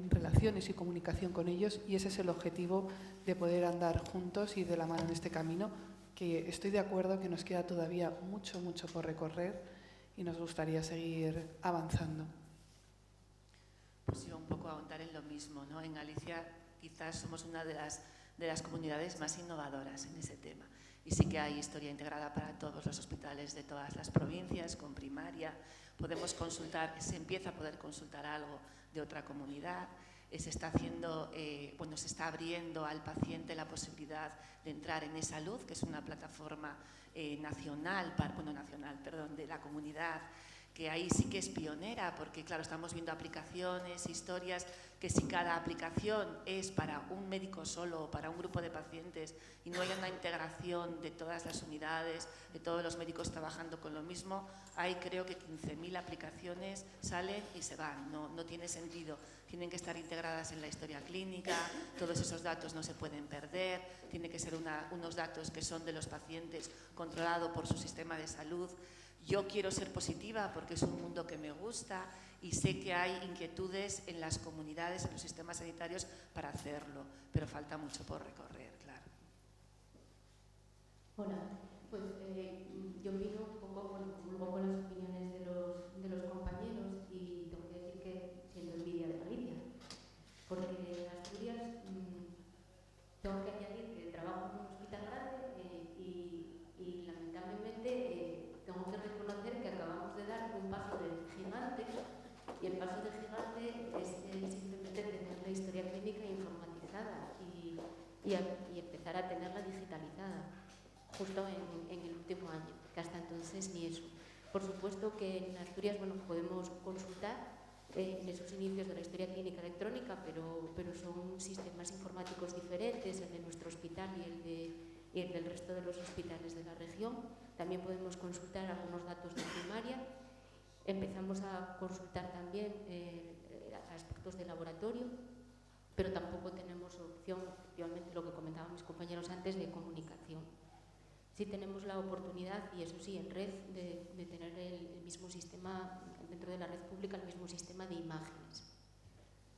relaciones y comunicación con ellos, y ese es el objetivo de poder andar juntos y de la mano en este camino, que estoy de acuerdo que nos queda todavía mucho por recorrer y nos gustaría seguir avanzando. Pues yo un poco ahondar en lo mismo, ¿no? En Galicia quizás somos una de las comunidades más innovadoras en ese tema. Y sí que hay historia integrada para todos los hospitales de todas las provincias, con primaria. Podemos consultar, se empieza a poder consultar algo de otra comunidad. Se está haciendo, se está abriendo al paciente la posibilidad de entrar en eSalud, que es una plataforma nacional de la comunidad, que ahí sí que es pionera, porque claro, estamos viendo aplicaciones, historias, que si cada aplicación es para un médico solo o para un grupo de pacientes y no hay una integración de todas las unidades, de todos los médicos trabajando con lo mismo, hay creo que 15.000 aplicaciones salen y se van, no tiene sentido. Tienen que estar integradas en la historia clínica, todos esos datos no se pueden perder, tiene que ser unos datos que son de los pacientes, controlado por su sistema de salud. Yo quiero ser positiva porque es un mundo que me gusta y sé que hay inquietudes en las comunidades, en los sistemas sanitarios para hacerlo, pero falta mucho por recorrer, claro. Hola, pues yo opino un poco con las opiniones de los compañeros y tengo que decir que siento envidia de Galicia, porque en Asturias tengo que añadir que trabajo en un hospital grande y lamentablemente tengo que reconocer que acabamos de dar un paso de gigante, y el paso de gigante es simplemente tener la historia clínica informatizada y empezar a tenerla digitalizada justo en el último año, que hasta entonces ni eso. Por supuesto que en Asturias podemos consultar en esos inicios de la historia clínica electrónica, pero son sistemas informáticos diferentes, el de nuestro hospital y el del resto de los hospitales de la región. También podemos consultar algunos datos de primaria. Empezamos a consultar también aspectos de laboratorio, pero tampoco tenemos opción, efectivamente, lo que comentaban mis compañeros antes, de comunicación. Sí tenemos la oportunidad, y eso sí, en red, de tener el mismo sistema, dentro de la red pública, el mismo sistema de imágenes.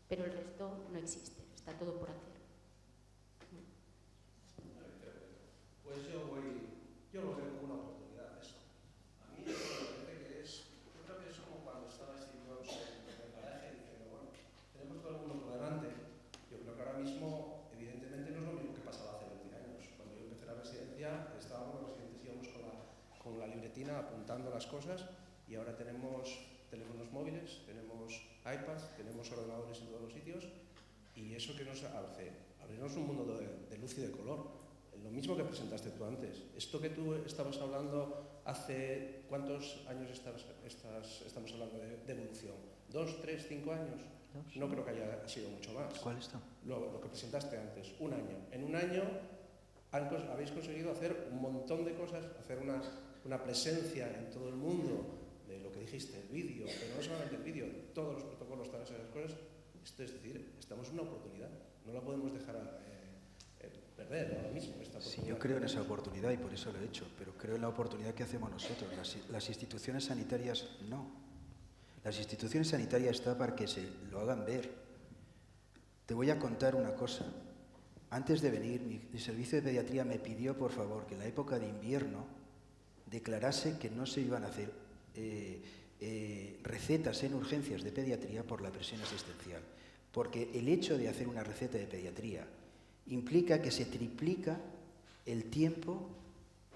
Pero el resto no existe, está todo por hacer. Pues yo lo veo como una oportunidad eso. A mí me parece que yo creo que es como cuando estabais todos en el garaje diciendo, bueno, tenemos todo el mundo por delante. Yo creo que ahora mismo, evidentemente, no es lo mismo que pasaba hace 20 años. Cuando yo empecé la residencia, estábamos los residentes, íbamos con la libretina apuntando las cosas, y ahora tenemos teléfonos móviles, tenemos iPads, tenemos ordenadores en todos los sitios, y eso que nos hace abrirnos un mundo de luz y de color. Lo mismo que presentaste tú antes. Esto que tú estabas hablando hace... ¿Cuántos años estamos hablando de evolución? ¿2, 3, 5 años? No creo que haya sido mucho más. ¿Cuál está? Lo que presentaste antes, un año. En un año habéis conseguido hacer un montón de cosas, hacer una presencia en todo el mundo de lo que dijiste, el vídeo, pero no solamente el vídeo, todos los protocolos, todas esas cosas. Esto es decir, estamos en una oportunidad, no la podemos dejar perder ahora mismo esta oportunidad. Sí, yo creo en esa oportunidad y por eso lo he hecho, pero creo en la oportunidad que hacemos nosotros. Las instituciones sanitarias no. Las instituciones sanitarias están para que se lo hagan ver. Te voy a contar una cosa. Antes de venir, mi servicio de pediatría me pidió, por favor, que en la época de invierno declarase que no se iban a hacer recetas en urgencias de pediatría por la presión asistencial. Porque el hecho de hacer una receta de pediatría implica que se triplica el tiempo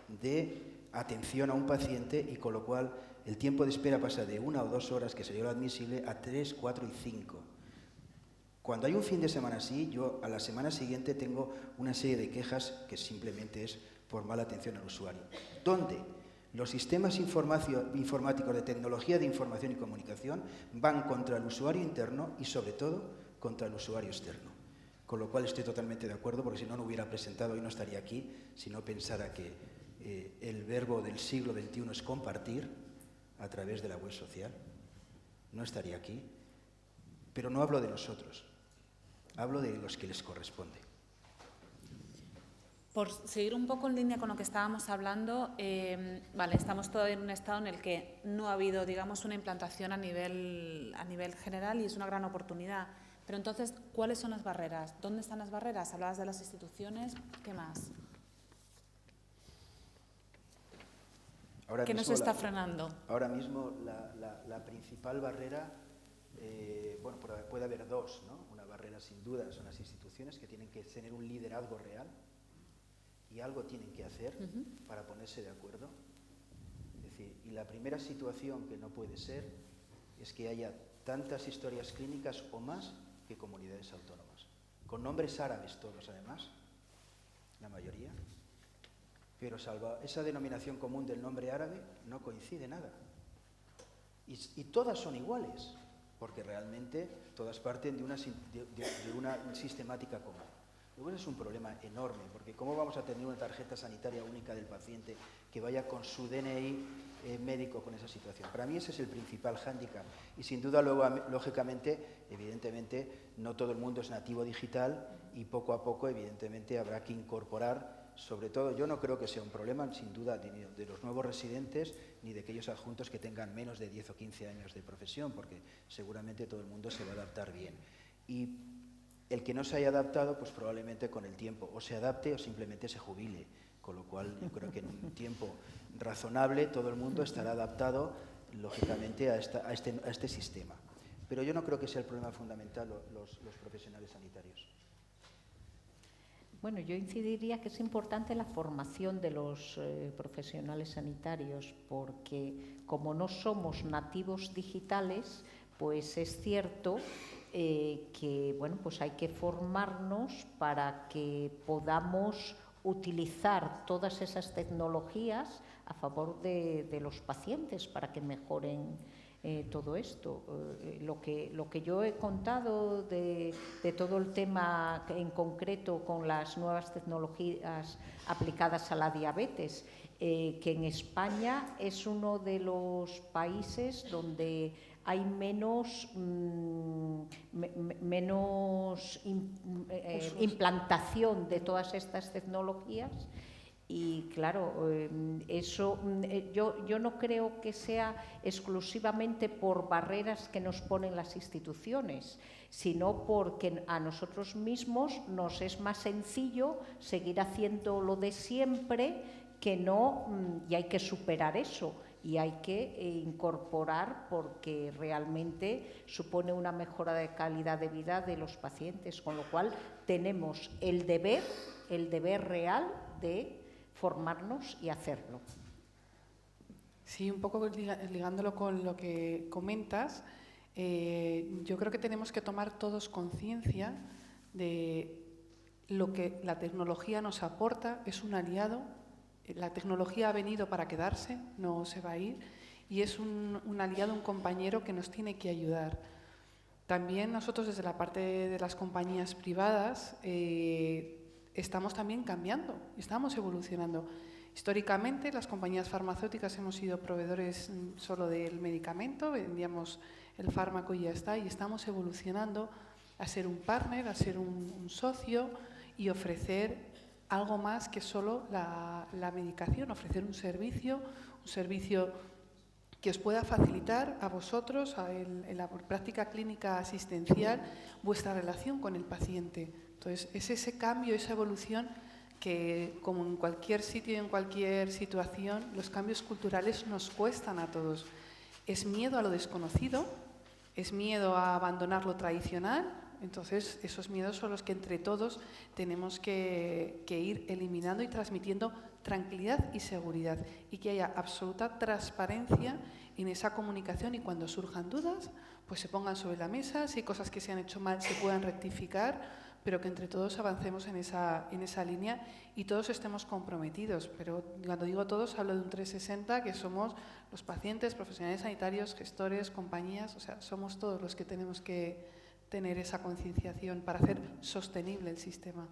de atención a un paciente y con lo cual el tiempo de espera pasa de 1 o 2 horas, que sería lo admisible, a 3, 4 y 5. Cuando hay un fin de semana así, yo a la semana siguiente tengo una serie de quejas que simplemente es por mala atención al usuario. ¿Dónde? Los sistemas informáticos de tecnología de información y comunicación van contra el usuario interno y sobre todo contra el usuario externo. Con lo cual estoy totalmente de acuerdo, porque si no, no hubiera presentado y no estaría aquí si no pensara que el verbo del siglo XXI es compartir a través de la web social. No estaría aquí. Pero no hablo de nosotros, hablo de los que les corresponde. Por seguir un poco en línea con lo que estábamos hablando, vale, estamos todavía en un estado en el que no ha habido, digamos, una implantación a nivel general y es una gran oportunidad. Pero entonces, ¿cuáles son las barreras? ¿Dónde están las barreras? Hablabas de las instituciones, ¿qué más? ¿Qué nos está frenando? Ahora mismo la principal barrera, bueno, puede haber dos, ¿no? Una barrera sin duda son las instituciones que tienen que tener un liderazgo real y algo tienen que hacer para ponerse de acuerdo. Es decir, y la primera situación que no puede ser es que haya tantas historias clínicas o más que comunidades autónomas, con nombres árabes todos además, la mayoría. Pero salvo esa denominación común del nombre árabe, no coincide nada. Y todas son iguales, porque realmente todas parten de una sistemática común. Luego es un problema enorme, porque ¿cómo vamos a tener una tarjeta sanitaria única del paciente que vaya con su DNI médico con esa situación? Para mí ese es el principal hándicap. Y sin duda, luego, lógicamente, evidentemente, no todo el mundo es nativo digital y poco a poco, evidentemente, habrá que incorporar. Sobre todo, yo no creo que sea un problema, sin duda, ni de los nuevos residentes ni de aquellos adjuntos que tengan menos de 10 o 15 años de profesión, porque seguramente todo el mundo se va a adaptar bien. Y el que no se haya adaptado, pues probablemente con el tiempo o se adapte o simplemente se jubile. Con lo cual, yo creo que en un tiempo razonable todo el mundo estará adaptado, lógicamente, a este sistema. Pero yo no creo que sea el problema fundamental los profesionales sanitarios. Bueno, yo incidiría que es importante la formación de los profesionales sanitarios, porque como no somos nativos digitales, pues es cierto que bueno, pues hay que formarnos para que podamos utilizar todas esas tecnologías a favor de los pacientes para que mejoren todo esto. Lo que yo he contado de todo el tema en concreto con las nuevas tecnologías aplicadas a la diabetes, que en España es uno de los países donde hay menos implantación de todas estas tecnologías. Y claro, eso yo no creo que sea exclusivamente por barreras que nos ponen las instituciones, sino porque a nosotros mismos nos es más sencillo seguir haciendo lo de siempre que no, y hay que superar eso. Y hay que incorporar porque realmente supone una mejora de calidad de vida de los pacientes, con lo cual tenemos el deber real de formarnos y hacerlo. Sí, un poco ligándolo con lo que comentas, yo creo que tenemos que tomar todos conciencia de lo que la tecnología nos aporta, es un aliado. La tecnología ha venido para quedarse, no se va a ir, y es un aliado, un compañero que nos tiene que ayudar. También nosotros desde la parte de las compañías privadas estamos también cambiando, estamos evolucionando. Históricamente las compañías farmacéuticas hemos sido proveedores solo del medicamento, vendíamos el fármaco y ya está, y estamos evolucionando a ser un partner, a ser un socio y ofrecer algo más que solo la medicación, ofrecer un servicio que os pueda facilitar a vosotros, en la práctica clínica asistencial, vuestra relación con el paciente. Entonces, es ese cambio, esa evolución que, como en cualquier sitio y en cualquier situación, los cambios culturales nos cuestan a todos. Es miedo a lo desconocido, es miedo a abandonar lo tradicional. Entonces, esos miedos son los que entre todos tenemos que ir eliminando y transmitiendo tranquilidad y seguridad, y que haya absoluta transparencia en esa comunicación, y cuando surjan dudas, pues se pongan sobre la mesa, si hay cosas que se han hecho mal se puedan rectificar, pero que entre todos avancemos en esa línea y todos estemos comprometidos. Pero cuando digo todos, hablo de un 360, que somos los pacientes, profesionales sanitarios, gestores, compañías, o sea, somos todos los que tenemos que tener esa concienciación para hacer sostenible el sistema.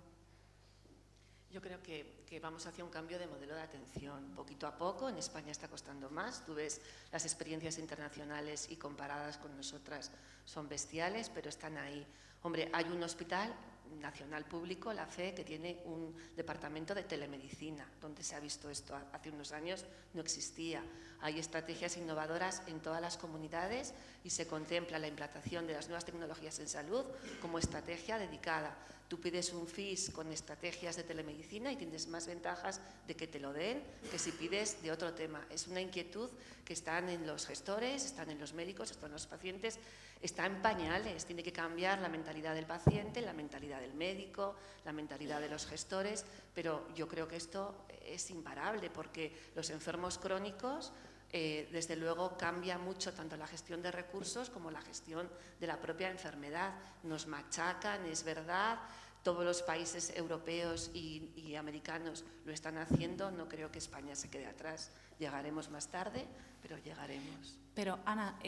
Yo creo que vamos hacia un cambio de modelo de atención. Poquito a poco, en España está costando más. Tú ves las experiencias internacionales y comparadas con nosotras son bestiales, pero están ahí. Hombre, hay un hospital nacional público, la FE, que tiene un departamento de telemedicina, donde se ha visto esto. Hace unos años no existía. Hay estrategias innovadoras en todas las comunidades y se contempla la implantación de las nuevas tecnologías en salud como estrategia dedicada. Tú pides un FIS con estrategias de telemedicina y tienes más ventajas de que te lo den que si pides de otro tema. Es una inquietud que están en los gestores, están en los médicos, están en los pacientes, está en pañales. Tiene que cambiar la mentalidad del paciente, la mentalidad del médico, la mentalidad de los gestores, pero yo creo que esto es imparable porque los enfermos crónicos desde luego cambia mucho tanto la gestión de recursos como la gestión de la propia enfermedad. Nos machacan, es verdad, todos los países europeos y americanos lo están haciendo, no creo que España se quede atrás. Llegaremos más tarde, pero llegaremos. Pero, Ana,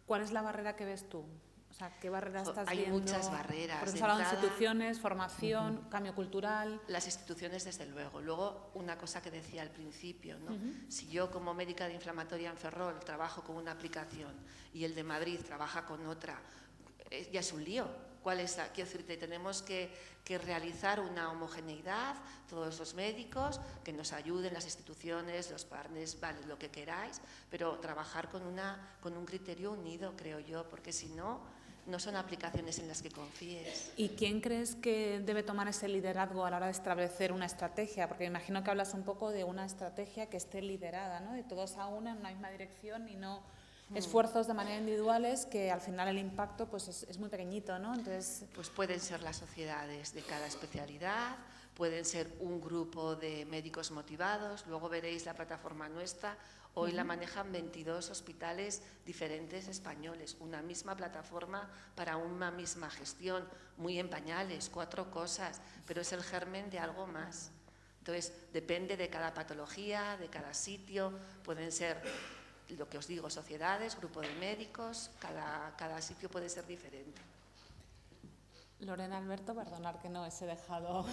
¿cuál es la barrera que ves tú? O sea, ¿qué barreras estás viendo? Hay muchas barreras. Por eso hablamos de instituciones, formación, cambio cultural. Las instituciones, desde luego. Luego, una cosa que decía al principio, ¿no? Si yo, como médica de inflamatoria en Ferrol, trabajo con una aplicación y el de Madrid trabaja con otra, ya es un lío. ¿Cuál es la? Quiero decirte, tenemos que realizar una homogeneidad, todos los médicos, que nos ayuden, las instituciones, los partners, vale, lo que queráis, pero trabajar con un criterio unido, creo yo, porque si no son aplicaciones en las que confíes. ¿Y quién crees que debe tomar ese liderazgo a la hora de establecer una estrategia? Porque me imagino que hablas un poco de una estrategia que esté liderada, ¿no? De todos a una, en una misma dirección y no esfuerzos de manera individuales, que al final el impacto pues es muy pequeñito, ¿no? Entonces, pues pueden ser las sociedades de cada especialidad, pueden ser un grupo de médicos motivados. Luego veréis la plataforma nuestra. Hoy la manejan 22 hospitales diferentes españoles, una misma plataforma para una misma gestión, muy en pañales, 4 cosas, pero es el germen de algo más. Entonces, depende de cada patología, de cada sitio, pueden ser, lo que os digo, sociedades, grupo de médicos, cada sitio puede ser diferente. Lorena, Alberto, perdonar que no os he dejado.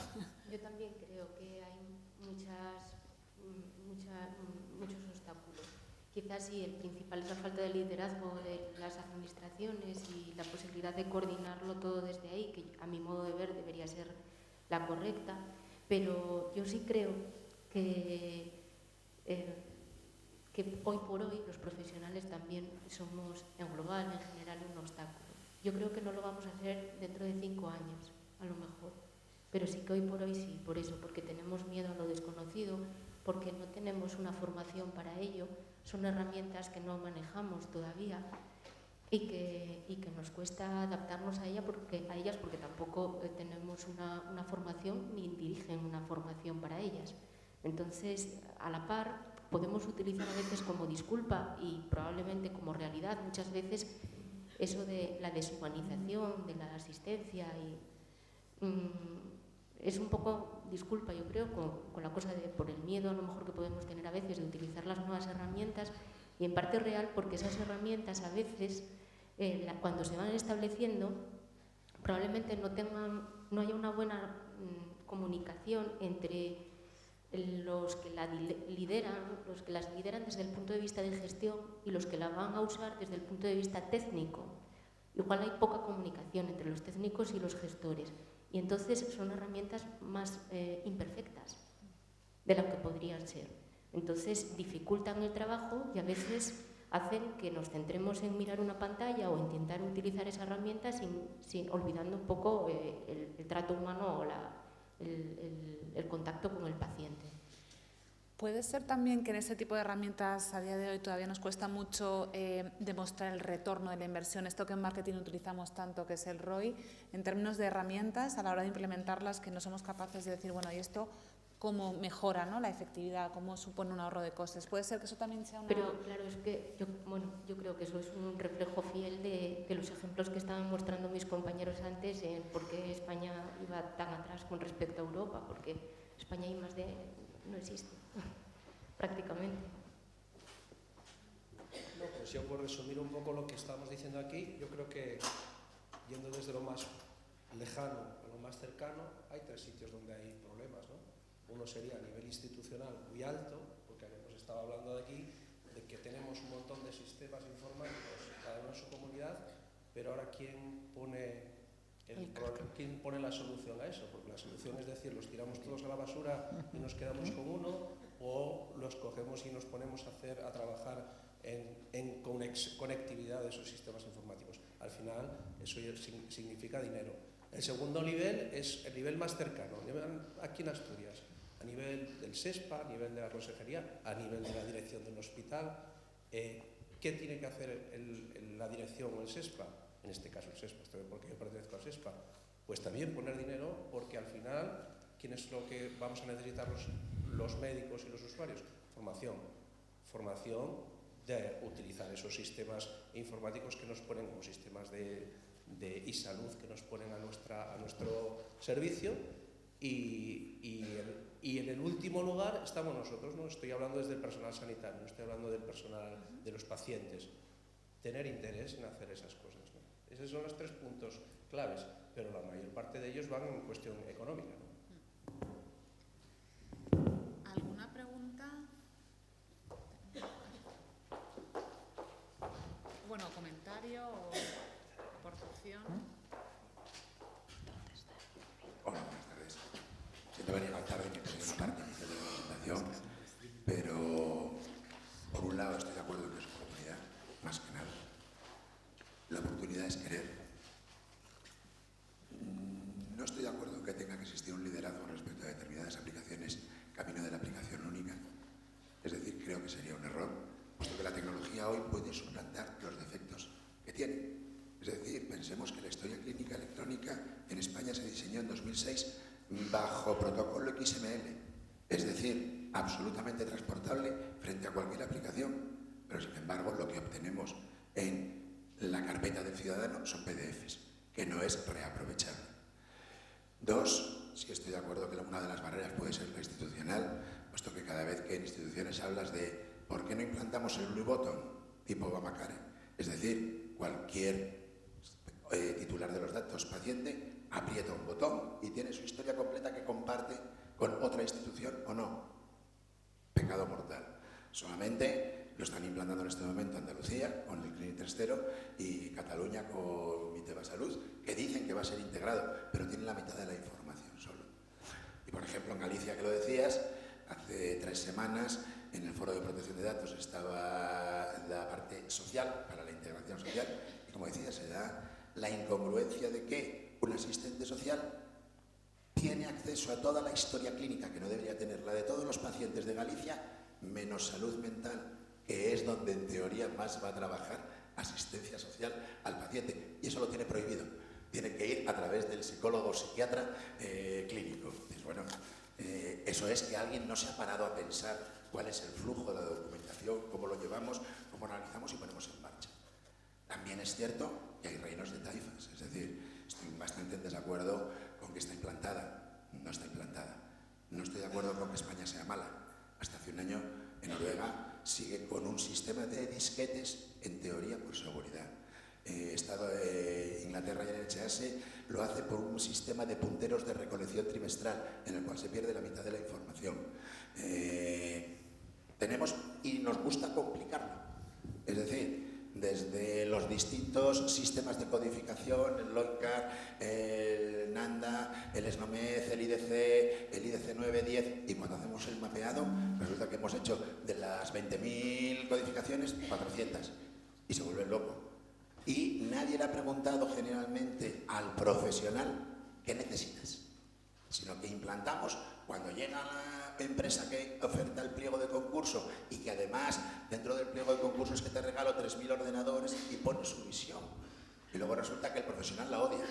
Yo también creo que hay muchos obstáculos. Quizás sí, el principal es la falta de liderazgo de las administraciones y la posibilidad de coordinarlo todo desde ahí, que a mi modo de ver debería ser la correcta, pero yo sí creo que hoy por hoy los profesionales también somos en global, en general, un obstáculo. Yo creo que no lo vamos a hacer dentro de 5 años, a lo mejor, pero sí que hoy por hoy sí, por eso, porque tenemos miedo a lo desconocido, porque no tenemos una formación para ello, son herramientas que no manejamos todavía y que nos cuesta adaptarnos a ellas porque tampoco tenemos una formación ni dirigen una formación para ellas. Entonces, a la par, podemos utilizar a veces como disculpa y probablemente como realidad muchas veces eso de la deshumanización, de la asistencia es un poco disculpa, yo creo, con la cosa de por el miedo a lo mejor que podemos tener a veces de utilizar las nuevas herramientas y en parte real porque esas herramientas a veces cuando se van estableciendo probablemente no haya una buena comunicación entre los que las lideran desde el punto de vista de gestión y los que la van a usar desde el punto de vista técnico. Igual hay poca comunicación entre los técnicos y los gestores y entonces son herramientas más imperfectas de lo que podrían ser. Entonces dificultan el trabajo y a veces hacen que nos centremos en mirar una pantalla o intentar utilizar esa herramienta sin olvidando un poco el trato humano o el contacto con el paciente. Puede ser también que en este tipo de herramientas a día de hoy todavía nos cuesta mucho demostrar el retorno de la inversión, esto que en marketing utilizamos tanto, que es el ROI, en términos de herramientas a la hora de implementarlas, que no somos capaces de decir, bueno, ¿y esto cómo mejora, ¿no?, la efectividad, cómo supone un ahorro de costes? Puede ser que eso también sea una... Pero claro, es que yo creo que eso es un reflejo fiel de los ejemplos que estaban mostrando mis compañeros antes en por qué España iba tan atrás con respecto a Europa, porque España I+D no existe prácticamente. No, pues yo por resumir un poco lo que estamos diciendo aquí, yo creo que yendo desde lo más lejano a lo más cercano, hay 3 sitios donde hay problemas, ¿no? Uno sería a nivel institucional muy alto, porque hemos estado hablando de aquí, de que tenemos un montón de sistemas informáticos, cada uno en su comunidad, pero ahora ¿quién pone la solución a eso? Porque la solución es decir, los tiramos todos a la basura y nos quedamos con uno, o los cogemos y nos ponemos a trabajar en conectividad de esos sistemas informáticos. Al final, eso significa dinero. El segundo nivel es el nivel más cercano, aquí en Asturias, a nivel del SESPA, a nivel de la consejería, a nivel de la dirección de un hospital. ¿Qué tiene que hacer la dirección o el SESPA? En este caso el SESPA, porque yo pertenezco al SESPA. Pues también poner dinero, porque al final, ¿quién es lo que vamos a necesitar los médicos y los usuarios? Formación de utilizar esos sistemas informáticos que nos ponen, como sistemas de e-salud que nos ponen a nuestro servicio, y en el último lugar estamos nosotros, no estoy hablando desde el personal sanitario, no estoy hablando del personal de los pacientes. Tener interés en hacer esas cosas, ¿no? Esos son los 3 puntos claves, pero la mayor parte de ellos van en cuestión económica, ¿no? ¿Alguna pregunta? Bueno, comentario o aportación. Hola, buenas tardes. Siento venir más tarde que tengo una parte inicial de la presentación, pero por un lado estoy de acuerdo en que es oportunidad, más que nada. La oportunidad es querer. No estoy de acuerdo en que tenga que existir un liderazgo respecto a determinadas aplicaciones camino de la aplicación única. Es decir, creo que sería un error, puesto que la tecnología hoy puede suplantar los defectos que tiene. Es decir, pensemos que la historia clínica electrónica en España se diseñó en 2006 bajo protocolo XML, es decir, absolutamente transportable frente a cualquier aplicación, pero sin embargo lo que obtenemos en la carpeta del ciudadano son PDFs, que no es reaprovechable. 2, sí estoy de acuerdo que una de las barreras puede ser la institucional, puesto que cada vez que en instituciones hablas de ¿por qué no implantamos el Blue Button tipo Obamacare? Es decir, cualquier titular de los datos paciente aprieta un botón y tiene su historia completa que comparte con otra institución o no. Pecado mortal. Solamente lo están implantando en este momento Andalucía con el Clínic 3.0 y Cataluña con Miteva Salud, que dicen que va a ser integrado, pero tienen la mitad de la información solo. Y por ejemplo en Galicia, que lo decías, hace 3 semanas en el Foro de Protección de Datos estaba la parte social, para la integración social, y como decía, se da la incongruencia de que un asistente social tiene acceso a toda la historia clínica que no debería tener, la de todos los pacientes de Galicia, menos salud mental, que es donde en teoría más va a trabajar asistencia social al paciente, y eso lo tiene prohibido. Tiene que ir a través del psicólogo o psiquiatra clínico. Pues bueno, eso es que alguien no se ha parado a pensar cuál es el flujo de la documentación, cómo lo llevamos, cómo analizamos y ponemos en marcha. También es cierto que hay reinos de taifas, es decir, estoy bastante en desacuerdo con que está implantada. No está implantada. No estoy de acuerdo con que España sea mala. Hasta hace un año en Noruega sigue con un sistema de disquetes, en teoría por seguridad. Inglaterra y el NHS lo hace por un sistema de punteros de recolección trimestral, en el cual se pierde la mitad de la información. Tenemos, y nos gusta complicarlo, es decir, desde los distintos sistemas de codificación, el LOICAR, el NANDA, el SNOMED, el IDC 9, 10, y cuando hacemos el mapeado, resulta que hemos hecho de la las 20.000 codificaciones, 400. Y se vuelve loco. Y nadie le ha preguntado generalmente al profesional qué necesitas, sino que implantamos cuando llega la empresa que oferta el pliego de concurso y que además dentro del pliego de concurso es que te regalo 3.000 ordenadores y pone su visión. Y luego resulta que el profesional la odia.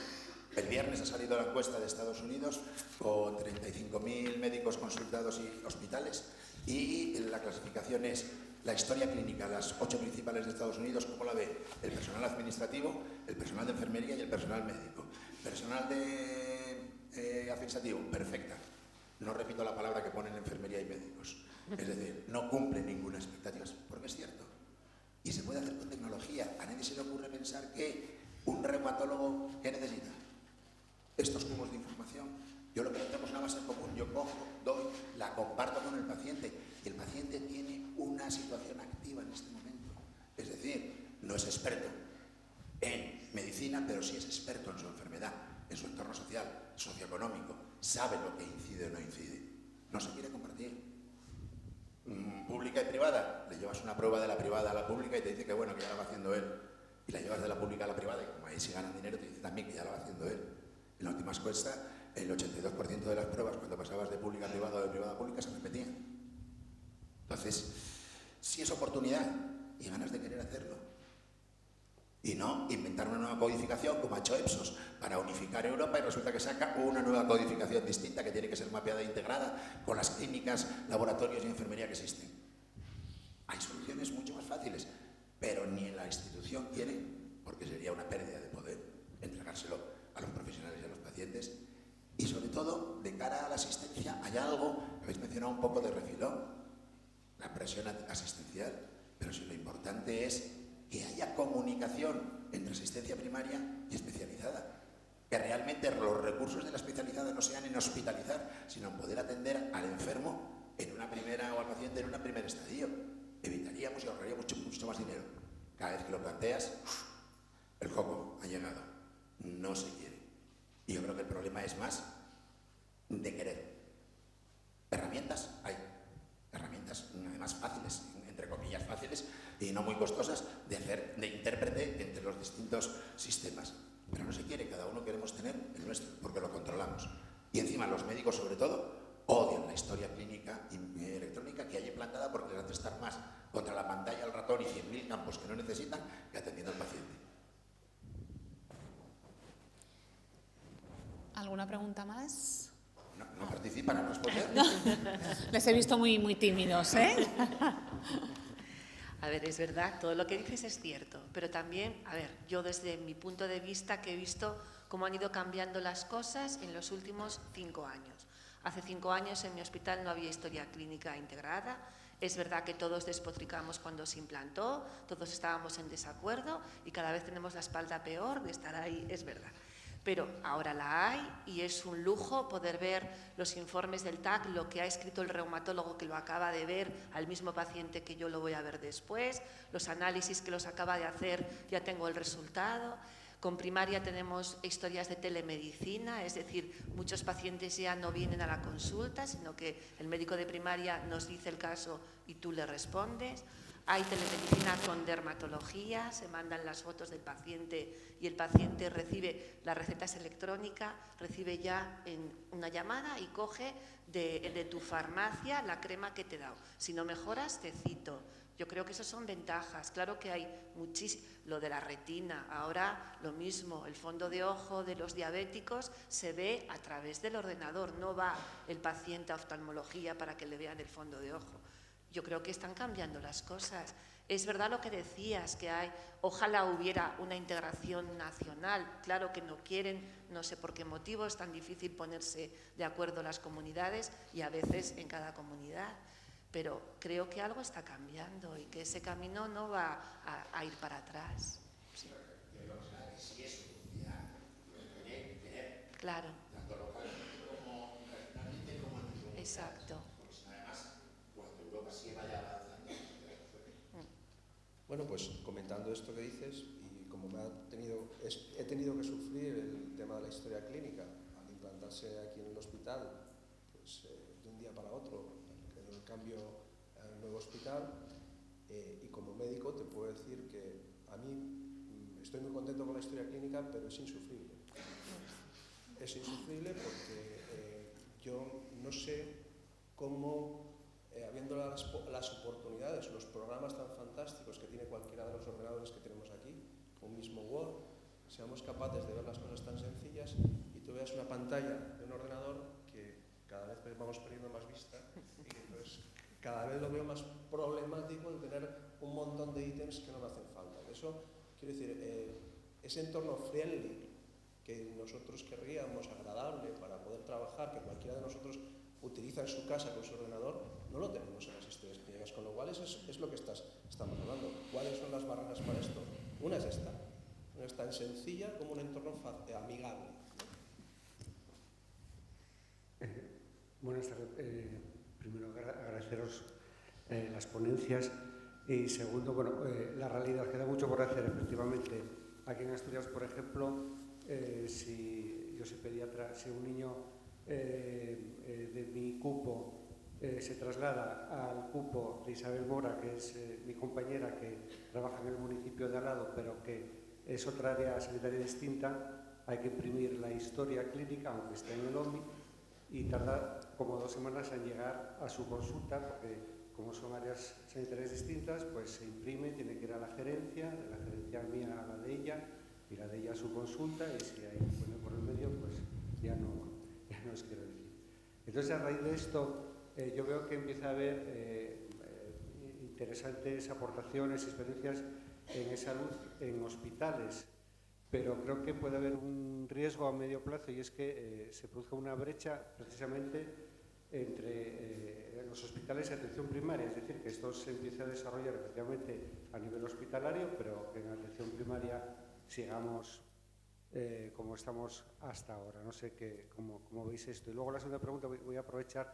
El viernes ha salido la encuesta de Estados Unidos con 35.000 médicos consultados y hospitales y la clasificación es la historia clínica, las 8 principales de Estados Unidos, ¿cómo la ve? El personal administrativo, el personal de enfermería y el personal médico. Personal de administrativo, perfecta. No repito la palabra que ponen enfermería y médicos. Es decir, no cumple ninguna expectativa, porque es cierto. Y se puede hacer con tecnología. A nadie se le ocurre pensar que un reumatólogo, ¿qué necesita? Estos cubos de información. Yo lo que no tengo es una base común. Yo cojo, doy, la comparto con el paciente. Y el paciente tiene una situación activa en este momento. Es decir, no es experto en medicina, pero sí es experto en su enfermedad, en su entorno social, socioeconómico. Sabe lo que incide o no incide. No se quiere compartir. Pública y privada. Le llevas una prueba de la privada a la pública y te dice que bueno, que ya la va haciendo él. Y la llevas de la pública a la privada y como ahí sí ganan dinero, te dice también que ya la va haciendo él. En la última encuesta, el 82% de las pruebas cuando pasabas de pública a privada o de privada a pública se repetían. Entonces, si es oportunidad y ganas de querer hacerlo. Y no inventar una nueva codificación como ha hecho Ipsos para unificar Europa y resulta que saca una nueva codificación distinta que tiene que ser mapeada e integrada con las clínicas, laboratorios y enfermería que existen. Hay soluciones mucho más fáciles, pero ni la institución quiere, porque sería una pérdida de poder, entregárselo a los profesionales y a los pacientes. Y sobre todo, de cara a la asistencia, hay algo que habéis mencionado un poco de refilón, la presión asistencial, pero si lo importante es que haya comunicación entre asistencia primaria y especializada, que realmente los recursos de la especializada no sean en hospitalizar, sino en poder atender al enfermo en una primera o al paciente en un primer estadio. Evitaríamos y ahorraríamos mucho más dinero. Cada vez que lo planteas, el coco ha llegado, no se quiere. Y yo creo que el problema es más de querer. Herramientas hay, herramientas además fáciles, entre comillas fáciles y no muy costosas de hacer de intérprete entre los distintos sistemas. Pero no se quiere, cada uno queremos tener el nuestro porque lo controlamos. Y encima los médicos sobre todo odian la historia clínica y electrónica que hay implantada porque les hace estar más contra la pantalla, el ratón y 100.000 campos que no necesitan que atendiendo al paciente. ¿Alguna pregunta más? No participan a responder. Les he visto muy tímidos, ¿eh? A ver, es verdad, todo lo que dices es cierto, pero también, a ver, yo desde mi punto de vista que he visto cómo han ido cambiando las cosas en los últimos 5 años. Hace 5 años en mi hospital no había historia clínica integrada. Es verdad que todos despotricamos cuando se implantó, todos estábamos en desacuerdo y cada vez tenemos la espalda peor de estar ahí, es verdad. Pero ahora la hay y es un lujo poder ver los informes del TAC, lo que ha escrito el reumatólogo que lo acaba de ver al mismo paciente que yo lo voy a ver después, los análisis que los acaba de hacer, ya tengo el resultado. Con primaria tenemos historias de telemedicina, es decir, muchos pacientes ya no vienen a la consulta, sino que el médico de primaria nos dice el caso y tú le respondes. Hay telemedicina con dermatología, se mandan las fotos del paciente y el paciente recibe las recetas electrónicas, recibe ya en una llamada y coge de tu farmacia la crema que te he dado. Si no mejoras, te cito. Yo creo que esas son ventajas. Claro que hay muchísimo, lo de la retina, ahora lo mismo, el fondo de ojo de los diabéticos se ve a través del ordenador, no va el paciente a oftalmología para que le vean el fondo de ojo. Yo creo que están cambiando las cosas. Es verdad lo que decías, que hay, ojalá hubiera una integración nacional. Claro que no quieren, no sé por qué motivo, es tan difícil ponerse de acuerdo las comunidades y a veces en cada comunidad. Pero creo que algo está cambiando y que ese camino no va a ir para atrás. Sí. Claro. Tanto localmente como nacionalmente como en el mundo. Exacto. Bueno, pues comentando esto que dices, y como he tenido que sufrir el tema de la historia clínica al implantarse aquí en el hospital, pues de un día para otro, el cambio nuevo hospital y como médico te puedo decir que a mí estoy muy contento con la historia clínica, pero es insufrible. Es insufrible porque yo no sé cómo, habiendo las oportunidades, los programas tan fantásticos que tiene cualquiera de los ordenadores que tenemos aquí, un mismo Word, seamos capaces de ver las cosas tan sencillas y tú veas una pantalla de un ordenador que cada vez vamos perdiendo más vista y que entonces cada vez lo veo más problemático el tener un montón de ítems que no me hacen falta. Eso, quiero decir, ese entorno friendly que nosotros querríamos, agradable para poder trabajar, que cualquiera de nosotros utiliza en su casa con su ordenador, no lo tenemos en las historias clínicas, con lo cual eso es lo que estamos hablando. ¿Cuáles son las barreras para esto? Una es esta. No es tan sencilla como un entorno amigable. Buenas tardes. Primero, agradeceros las ponencias y segundo, bueno, la realidad, queda mucho por hacer, efectivamente. Aquí en Asturias, por ejemplo, si yo soy pediatra, si un niño de mi cupo se traslada al cupo de Isabel Mora, que es mi compañera que trabaja en el municipio de al lado, pero que es otra área sanitaria distinta, hay que imprimir la historia clínica, aunque esté en el OMI, y tarda como 2 semanas en llegar a su consulta, porque como son áreas sanitarias distintas, pues se imprime, tiene que ir a la gerencia, de la gerencia mía a la de ella, y la de ella a su consulta, y si hay pone por el medio, pues ya no os quiero decir. Entonces, a raíz de esto, yo veo que empieza a haber interesantes aportaciones, experiencias en salud en hospitales, pero creo que puede haber un riesgo a medio plazo y es que se produzca una brecha precisamente entre los hospitales de atención primaria, es decir, que esto se empiece a desarrollar efectivamente a nivel hospitalario, pero que en atención primaria sigamos como estamos hasta ahora. No sé cómo veis esto. Y luego la segunda pregunta, voy a aprovechar,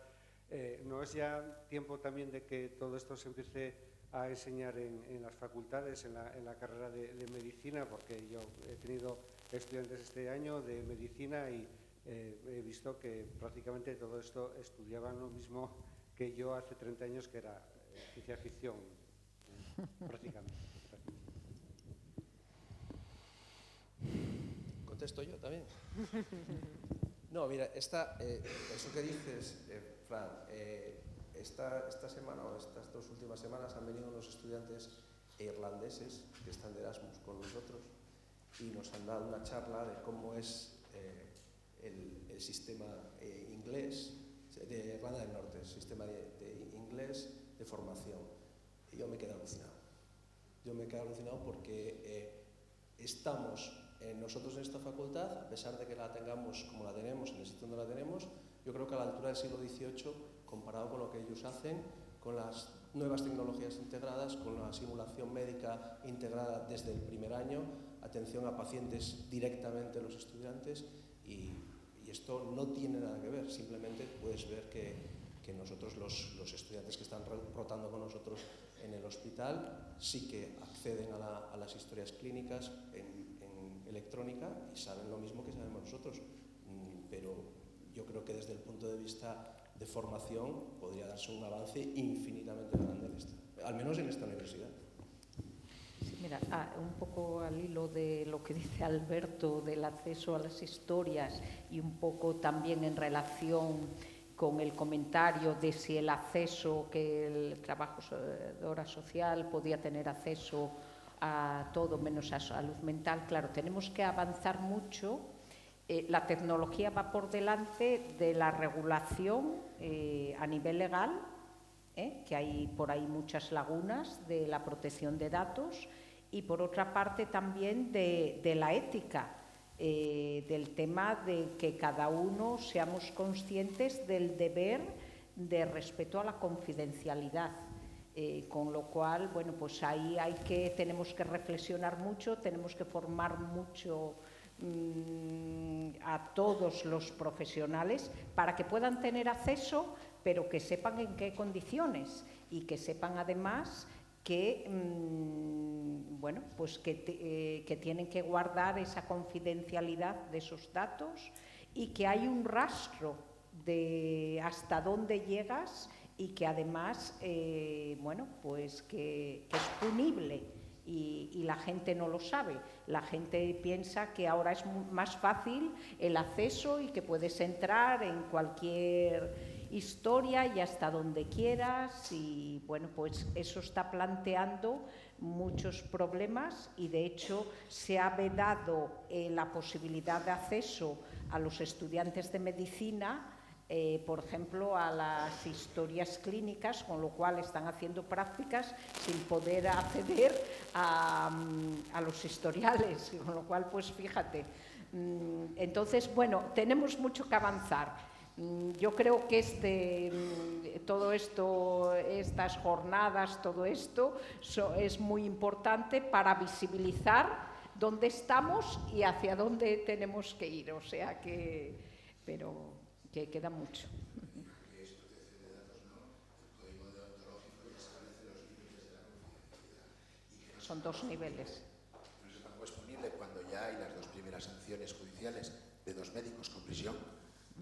¿no es ya tiempo también de que todo esto se empiece a enseñar en las facultades, en la carrera de medicina? Porque yo he tenido estudiantes este año de medicina y he visto que prácticamente todo esto estudiaban lo mismo que yo hace 30 años, que era ciencia ficción, prácticamente. ¿Contesto yo también? No, mira, eso que dices, Fran, esta semana o estas 2 últimas semanas han venido unos estudiantes irlandeses que están de Erasmus con nosotros y nos han dado una charla de cómo es el sistema inglés de Irlanda del Norte, el sistema de inglés de formación. Y yo me quedé alucinado. Yo me quedé alucinado porque estamos nosotros en esta facultad, a pesar de que la tengamos como la tenemos, en el sitio donde la tenemos, yo creo que a la altura del siglo XVIII, comparado con lo que ellos hacen, con las nuevas tecnologías integradas, con la simulación médica integrada desde el primer año, atención a pacientes directamente los estudiantes, y esto no tiene nada que ver, simplemente puedes ver que nosotros, los estudiantes que están rotando con nosotros en el hospital, sí que acceden a las historias clínicas en electrónica y saben lo mismo que sabemos nosotros, pero yo creo que desde el punto de vista de formación podría darse un avance infinitamente grande al menos en esta universidad. Mira, un poco al hilo de lo que dice Alberto del acceso a las historias y un poco también en relación con el comentario de si el acceso, que el trabajadora social podía tener acceso a todo menos a salud mental. Claro, tenemos que avanzar mucho. La tecnología va por delante de la regulación a nivel legal, que hay por ahí muchas lagunas de la protección de datos, y por otra parte también de la ética, del tema de que cada uno seamos conscientes del deber de respeto a la confidencialidad. Con lo cual, bueno, pues ahí tenemos que reflexionar mucho, tenemos que formar mucho a todos los profesionales para que puedan tener acceso, pero que sepan en qué condiciones y que sepan además que, bueno, pues que tienen que guardar esa confidencialidad de esos datos y que hay un rastro de hasta dónde llegas y que además, bueno, pues que es punible y la gente no lo sabe. La gente piensa que ahora es más fácil el acceso y que puedes entrar en cualquier historia y hasta donde quieras, y bueno, pues eso está planteando muchos problemas y de hecho se ha vedado la posibilidad de acceso a los estudiantes de medicina, por ejemplo, a las historias clínicas, con lo cual están haciendo prácticas sin poder acceder a los historiales, con lo cual, pues fíjate. Entonces, bueno, tenemos mucho que avanzar. Yo creo que todo esto, estas jornadas, todo esto es muy importante para visibilizar dónde estamos y hacia dónde tenemos que ir. O sea que, pero que queda mucho. Son dos niveles. No es algo exponible cuando ya hay las dos primeras sanciones judiciales de 2 médicos con prisión.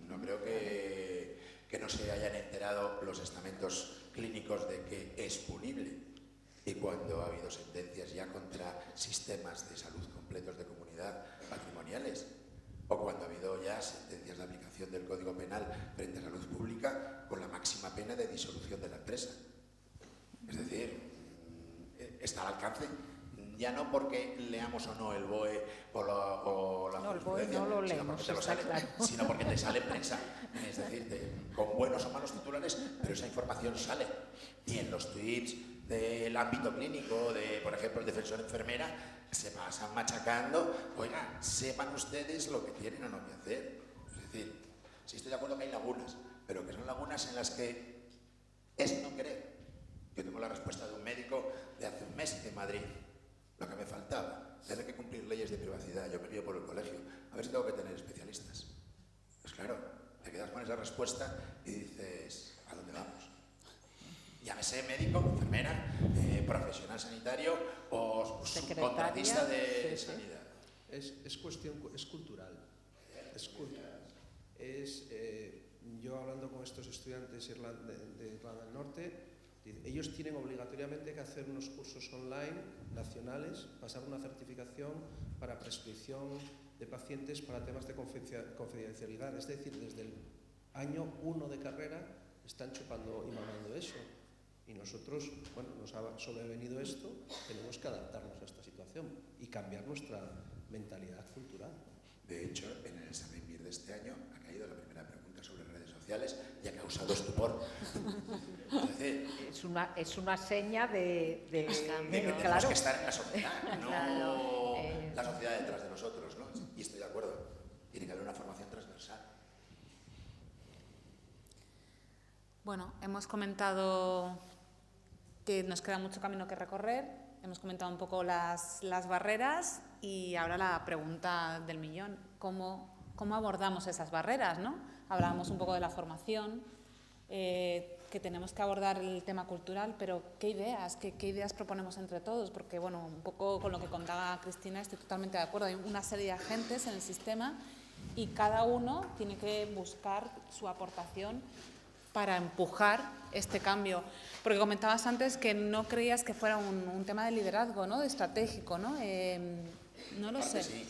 No creo que no se hayan enterado los estamentos clínicos de que es punible. Y cuando ha habido sentencias ya contra sistemas de salud completos de comunidad patrimoniales, o cuando ha habido ya sentencias de aplicación del Código Penal frente a salud pública con la máxima pena de disolución de la empresa. Es decir, está al alcance. Ya no porque leamos o no el BOE o la jurisprudencia, no lo leemos, sino porque te sale prensa. Es decir, con buenos o malos titulares, pero esa información sale. Y en los tweets del ámbito clínico, por ejemplo, el defensor enfermera, se pasan machacando. Oiga, sepan ustedes lo que tienen o no que hacer. Es decir, sí estoy de acuerdo que hay lagunas, pero que son lagunas en las que es no querer. Yo tengo la respuesta de un médico de hace un mes de Madrid. Lo que me faltaba, tener que cumplir leyes de privacidad. Yo me guío por el colegio, a ver si tengo que tener especialistas. Pues claro, te quedas con esa respuesta y dices, ¿a dónde vamos? Llámese médico, enfermera, profesional sanitario o subcontratista de sanidad. Es cuestión, es cultural. Es cultural. Yo hablando con estos estudiantes de Irlanda del Norte, ellos tienen obligatoriamente que hacer unos cursos online nacionales, pasar una certificación para prescripción de pacientes para temas de confidencialidad. Es decir, desde el año 1 de carrera están chupando y mamando eso. Y nosotros, bueno, nos ha sobrevenido esto, tenemos que adaptarnos a esta situación y cambiar nuestra mentalidad cultural. De hecho, en el examen MIR de este año ha caído la primera pregunta sobre redes sociales y ha causado estupor. Es una seña de que tenemos que estar en la sociedad, no la sociedad detrás de nosotros, ¿no? Y estoy de acuerdo, tiene que haber una formación transversal. Bueno, hemos comentado que nos queda mucho camino que recorrer, hemos comentado un poco las barreras y ahora la pregunta del millón, ¿cómo abordamos esas barreras, ¿no? Hablábamos un poco de la formación, que tenemos que abordar el tema cultural, pero ¿qué ideas proponemos entre todos? Porque, bueno, un poco con lo que contaba Cristina estoy totalmente de acuerdo. Hay una serie de agentes en el sistema y cada uno tiene que buscar su aportación para empujar este cambio. Porque comentabas antes que no creías que fuera un tema de liderazgo, ¿no? De estratégico, ¿no? No lo sé. Sí,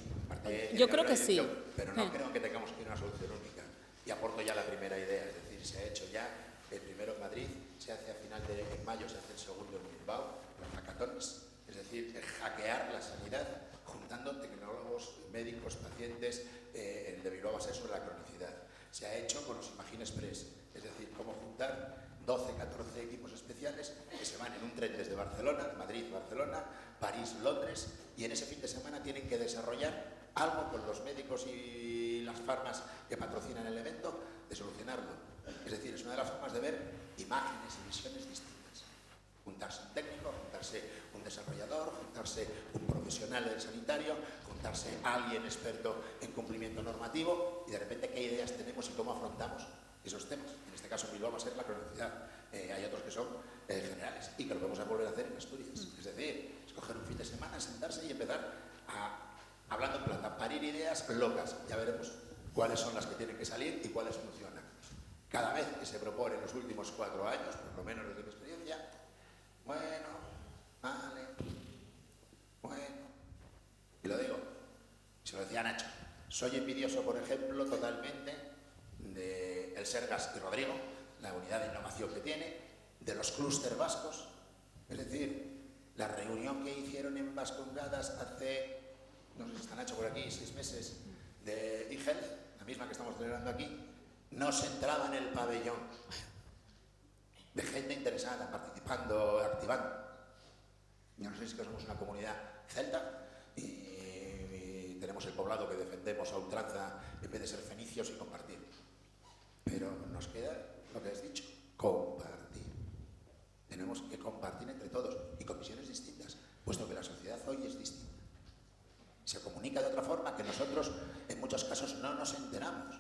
yo creo que sí. Pero no creo que tengamos que ir a una solución única. Y aporto ya la primera idea, es decir, se ha hecho ya el primero en Madrid, se hace a final de mayo, se hace el segundo en Bilbao, los hackatones, es decir, hackear la sanidad juntando tecnólogos, médicos, pacientes. El de Bilbao va a ser sobre la cronicidad. Se ha hecho con los Imagine Express, es decir, cómo juntar 12, 14 equipos especiales que se van en un tren desde Barcelona, Madrid, Barcelona, París, Londres, y en ese fin de semana tienen que desarrollar algo con los médicos y las farmas que patrocinan el evento, de solucionarlo. Es decir, es una de las formas de ver imágenes y visiones distintas. Juntarse un técnico, juntarse un desarrollador, juntarse un profesional del sanitario, juntarse alguien experto en cumplimiento normativo y de repente qué ideas tenemos y cómo afrontamos esos temas. En este caso Bilbao va a ser la cronicidad. Hay otros que son generales y que lo vamos a volver a hacer en Asturias. Es decir, escoger un fin de semana, sentarse y empezar hablando en plata, parir ideas locas. Ya veremos cuáles son las que tienen que salir y cuáles funcionan. Cada vez que se propone en los últimos 4 años, por lo menos desde mi experiencia, bueno, vale, bueno, y lo digo, se lo decía Nacho, soy envidioso, por ejemplo, totalmente del Sergas y Rodrigo, la unidad de innovación que tiene, de los clúster vascos, es decir, la reunión que hicieron en Vascongadas hace, no sé si está Nacho por aquí, 6 meses, de eHealth, la misma que estamos celebrando aquí, no se entraba en el pabellón de gente interesada, participando, activando. Yo no sé si que somos una comunidad celta y tenemos el poblado que defendemos a ultranza en vez de ser fenicios y compartir. Pero nos queda lo que has dicho, compartir. Tenemos que compartir entre todos y con visiones distintas, puesto que la sociedad hoy es distinta. Se comunica de otra forma que nosotros en muchos casos no nos enteramos,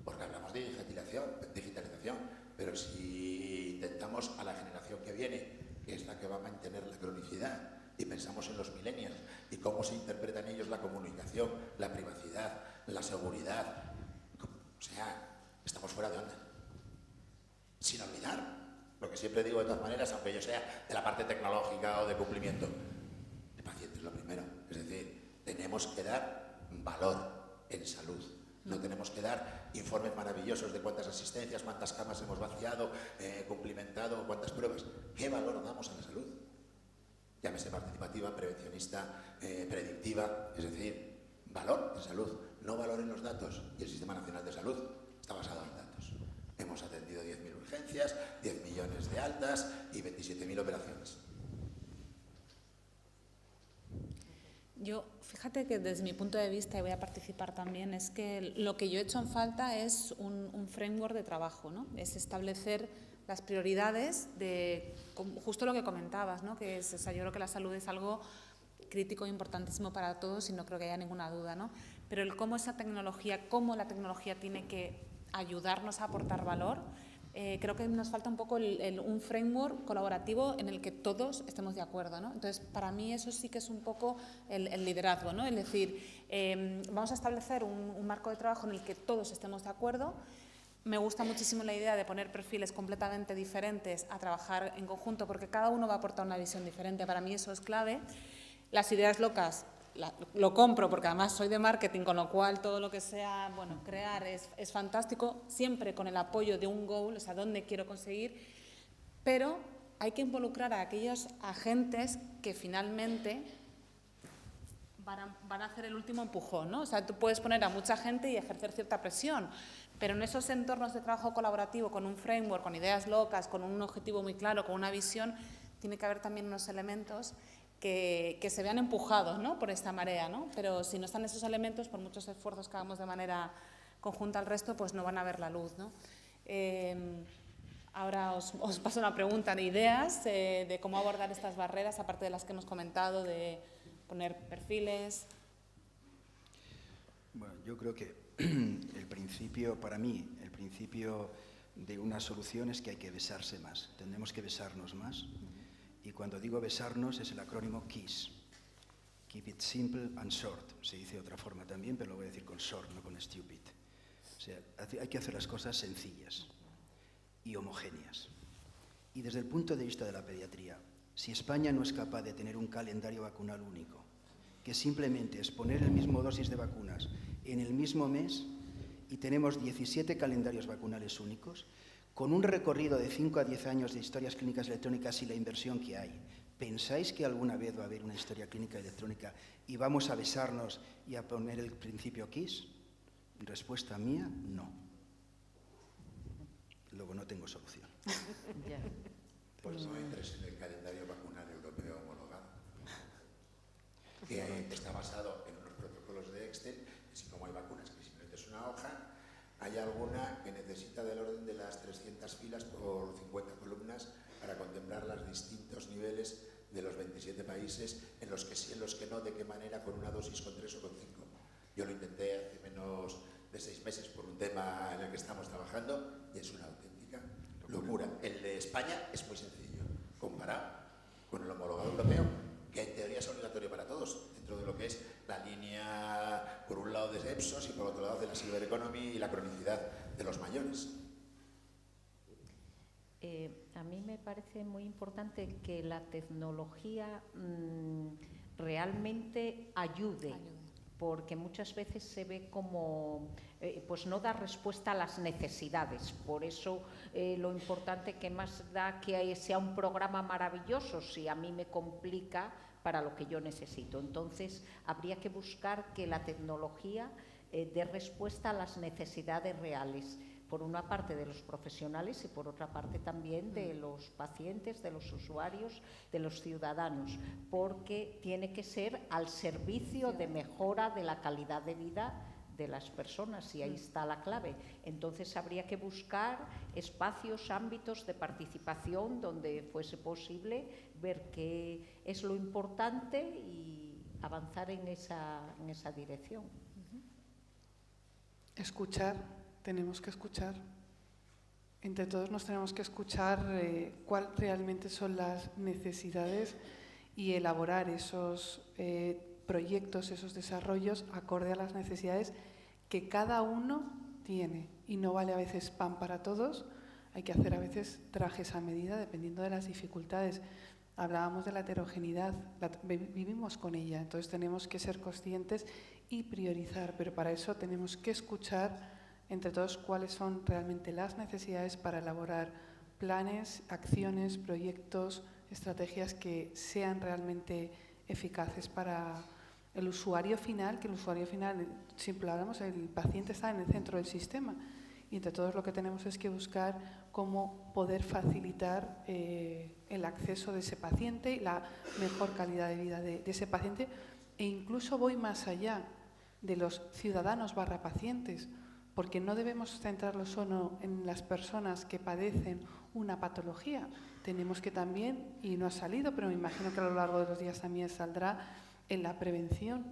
porque hablamos de digitalización, pero si intentamos a la generación que viene, que es la que va a mantener la cronicidad, y pensamos en los millennials y cómo se interpretan ellos la comunicación, la privacidad, la seguridad, o sea, estamos fuera de onda. Sin olvidar lo que siempre digo de todas maneras, aunque yo sea de la parte tecnológica o de cumplimiento, el paciente es lo primero, es decir, tenemos que dar valor en salud. No tenemos que dar informes maravillosos de cuántas asistencias, cuántas camas hemos vaciado, cumplimentado, cuántas pruebas. ¿Qué valor damos a la salud? Llámese participativa, prevencionista, predictiva, es decir, valor en salud, no valor en los datos. Y el Sistema Nacional de Salud está basado en datos. Hemos atendido 10.000 urgencias, 10 millones de altas y 27.000 operaciones. Yo, fíjate que desde mi punto de vista, y voy a participar también, es que lo que yo he hecho en falta es un framework de trabajo, ¿no? Es establecer las prioridades de justo lo que comentabas, ¿no? Que es, o sea, yo creo que la salud es algo crítico e importantísimo para todos y no creo que haya ninguna duda, ¿no? Pero el cómo la tecnología tiene que ayudarnos a aportar valor, creo que nos falta un poco un framework colaborativo en el que todos estemos de acuerdo, ¿no? Entonces, para mí eso sí que es un poco el liderazgo, ¿no? Es decir, vamos a establecer un marco de trabajo en el que todos estemos de acuerdo. Me gusta muchísimo la idea de poner perfiles completamente diferentes a trabajar en conjunto porque cada uno va a aportar una visión diferente. Para mí eso es clave. Las ideas locas lo compro porque además soy de marketing, con lo cual todo lo que sea, bueno, crear es fantástico, siempre con el apoyo de un goal, o sea, dónde quiero conseguir, pero hay que involucrar a aquellos agentes que finalmente van a hacer el último empujón, ¿no? O sea, tú puedes poner a mucha gente y ejercer cierta presión, pero en esos entornos de trabajo colaborativo, con un framework, con ideas locas, con un objetivo muy claro, con una visión, tiene que haber también unos elementos que se vean empujados, ¿no? Por esta marea, ¿no? Pero si no están esos elementos, por muchos esfuerzos que hagamos de manera conjunta al resto, pues no van a ver la luz, ¿no? Ahora os paso una pregunta de ideas de cómo abordar estas barreras, aparte de las que hemos comentado, de poner perfiles. Bueno, yo creo que para mí, el principio de una solución es que hay que besarse más, tenemos que besarnos más. Y cuando digo besarnos es el acrónimo KISS, Keep It Simple and Short. Se dice de otra forma también, pero lo voy a decir con short, no con stupid. O sea, hay que hacer las cosas sencillas y homogéneas. Y desde el punto de vista de la pediatría, si España no es capaz de tener un calendario vacunal único, que simplemente es poner el mismo dosis de vacunas en el mismo mes y tenemos 17 calendarios vacunales únicos, con un recorrido de 5 a 10 años de historias clínicas electrónicas y la inversión que hay, ¿pensáis que alguna vez va a haber una historia clínica electrónica y vamos a besarnos y a poner el principio KISS? Respuesta mía, no. Luego no tengo solución. Pues no entres en el calendario vacunal europeo homologado, que está basado en unos protocolos de Excel, así como hay vacunas que simplemente es una hoja. Hay alguna que necesita del orden de las 300 filas por 50 columnas para contemplar los distintos niveles de los 27 países, en los que sí, en los que no, de qué manera, con una dosis, con 3 o con 5. Yo lo intenté hace menos de 6 meses por un tema en el que estamos trabajando y es una auténtica locura. El de España es muy sencillo, comparado con el homologado europeo, que en teoría es obligatorio para todos, dentro de lo que es la línea, por un lado, de EPSOS y por otro lado de la Silver Economy y la cronicidad de los mayores. A mí me parece muy importante que la tecnología realmente ayude, porque muchas veces se ve como pues no da respuesta a las necesidades. Por eso lo importante que más da que sea un programa maravilloso si a mí me complica para lo que yo necesito. Entonces habría que buscar que la tecnología dé respuesta a las necesidades reales, por una parte de los profesionales y por otra parte también de los pacientes, de los usuarios, de los ciudadanos, porque tiene que ser al servicio de mejora de la calidad de vida de las personas, y ahí está la clave. Entonces habría que buscar espacios, ámbitos de participación donde fuese posible ver qué es lo importante y avanzar en esa dirección. Escuchar, tenemos que escuchar. Entre todos nos tenemos que escuchar cuáles realmente son las necesidades y elaborar esos proyectos, esos desarrollos acorde a las necesidades que cada uno tiene. Y no vale a veces pan para todos, hay que hacer a veces trajes a medida dependiendo de las dificultades. Hablábamos de la heterogeneidad, vivimos con ella, entonces tenemos que ser conscientes y priorizar, pero para eso tenemos que escuchar entre todos cuáles son realmente las necesidades para elaborar planes, acciones, proyectos, estrategias que sean realmente eficaces para el usuario final, que el usuario final, siempre hablamos, el paciente está en el centro del sistema y entre todos lo que tenemos es que buscar cómo poder facilitar el acceso de ese paciente y la mejor calidad de vida de ese paciente, e incluso voy más allá de los ciudadanos / pacientes, porque no debemos centrarlo solo en las personas que padecen una patología. Tenemos que también, y no ha salido, pero me imagino que a lo largo de los días también saldrá, en la prevención.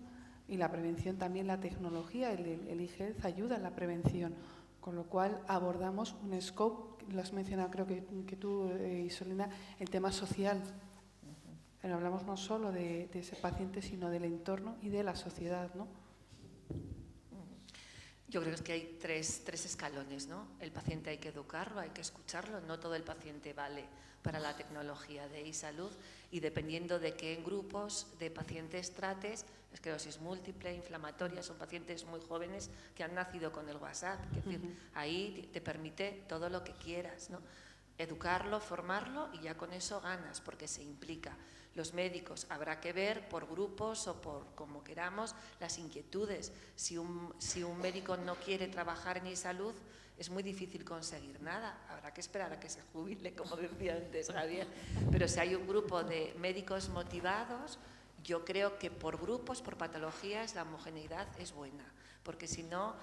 Y la prevención también, la tecnología, el e-health ayuda en la prevención. Con lo cual abordamos un scope, lo has mencionado creo que tú, Isolina, el tema social. Pero hablamos no solo de ese paciente, sino del entorno y de la sociedad, ¿no? Yo creo que hay tres escalones, ¿no? El paciente hay que educarlo, hay que escucharlo. No todo el paciente vale para la tecnología de e-salud, y dependiendo de qué grupos de pacientes trates, esclerosis múltiple, inflamatoria, son pacientes muy jóvenes que han nacido con el WhatsApp. Es decir, ahí te permite todo lo que quieras, ¿no? Educarlo, formarlo, y ya con eso ganas, porque se implica. Los médicos habrá que ver por grupos o por como queramos las inquietudes. Si un médico no quiere trabajar en e-salud, es muy difícil conseguir nada. Habrá que esperar a que se jubile, como decía antes Javier. Pero si hay un grupo de médicos motivados, yo creo que por grupos, por patologías, la homogeneidad es buena. Porque si no,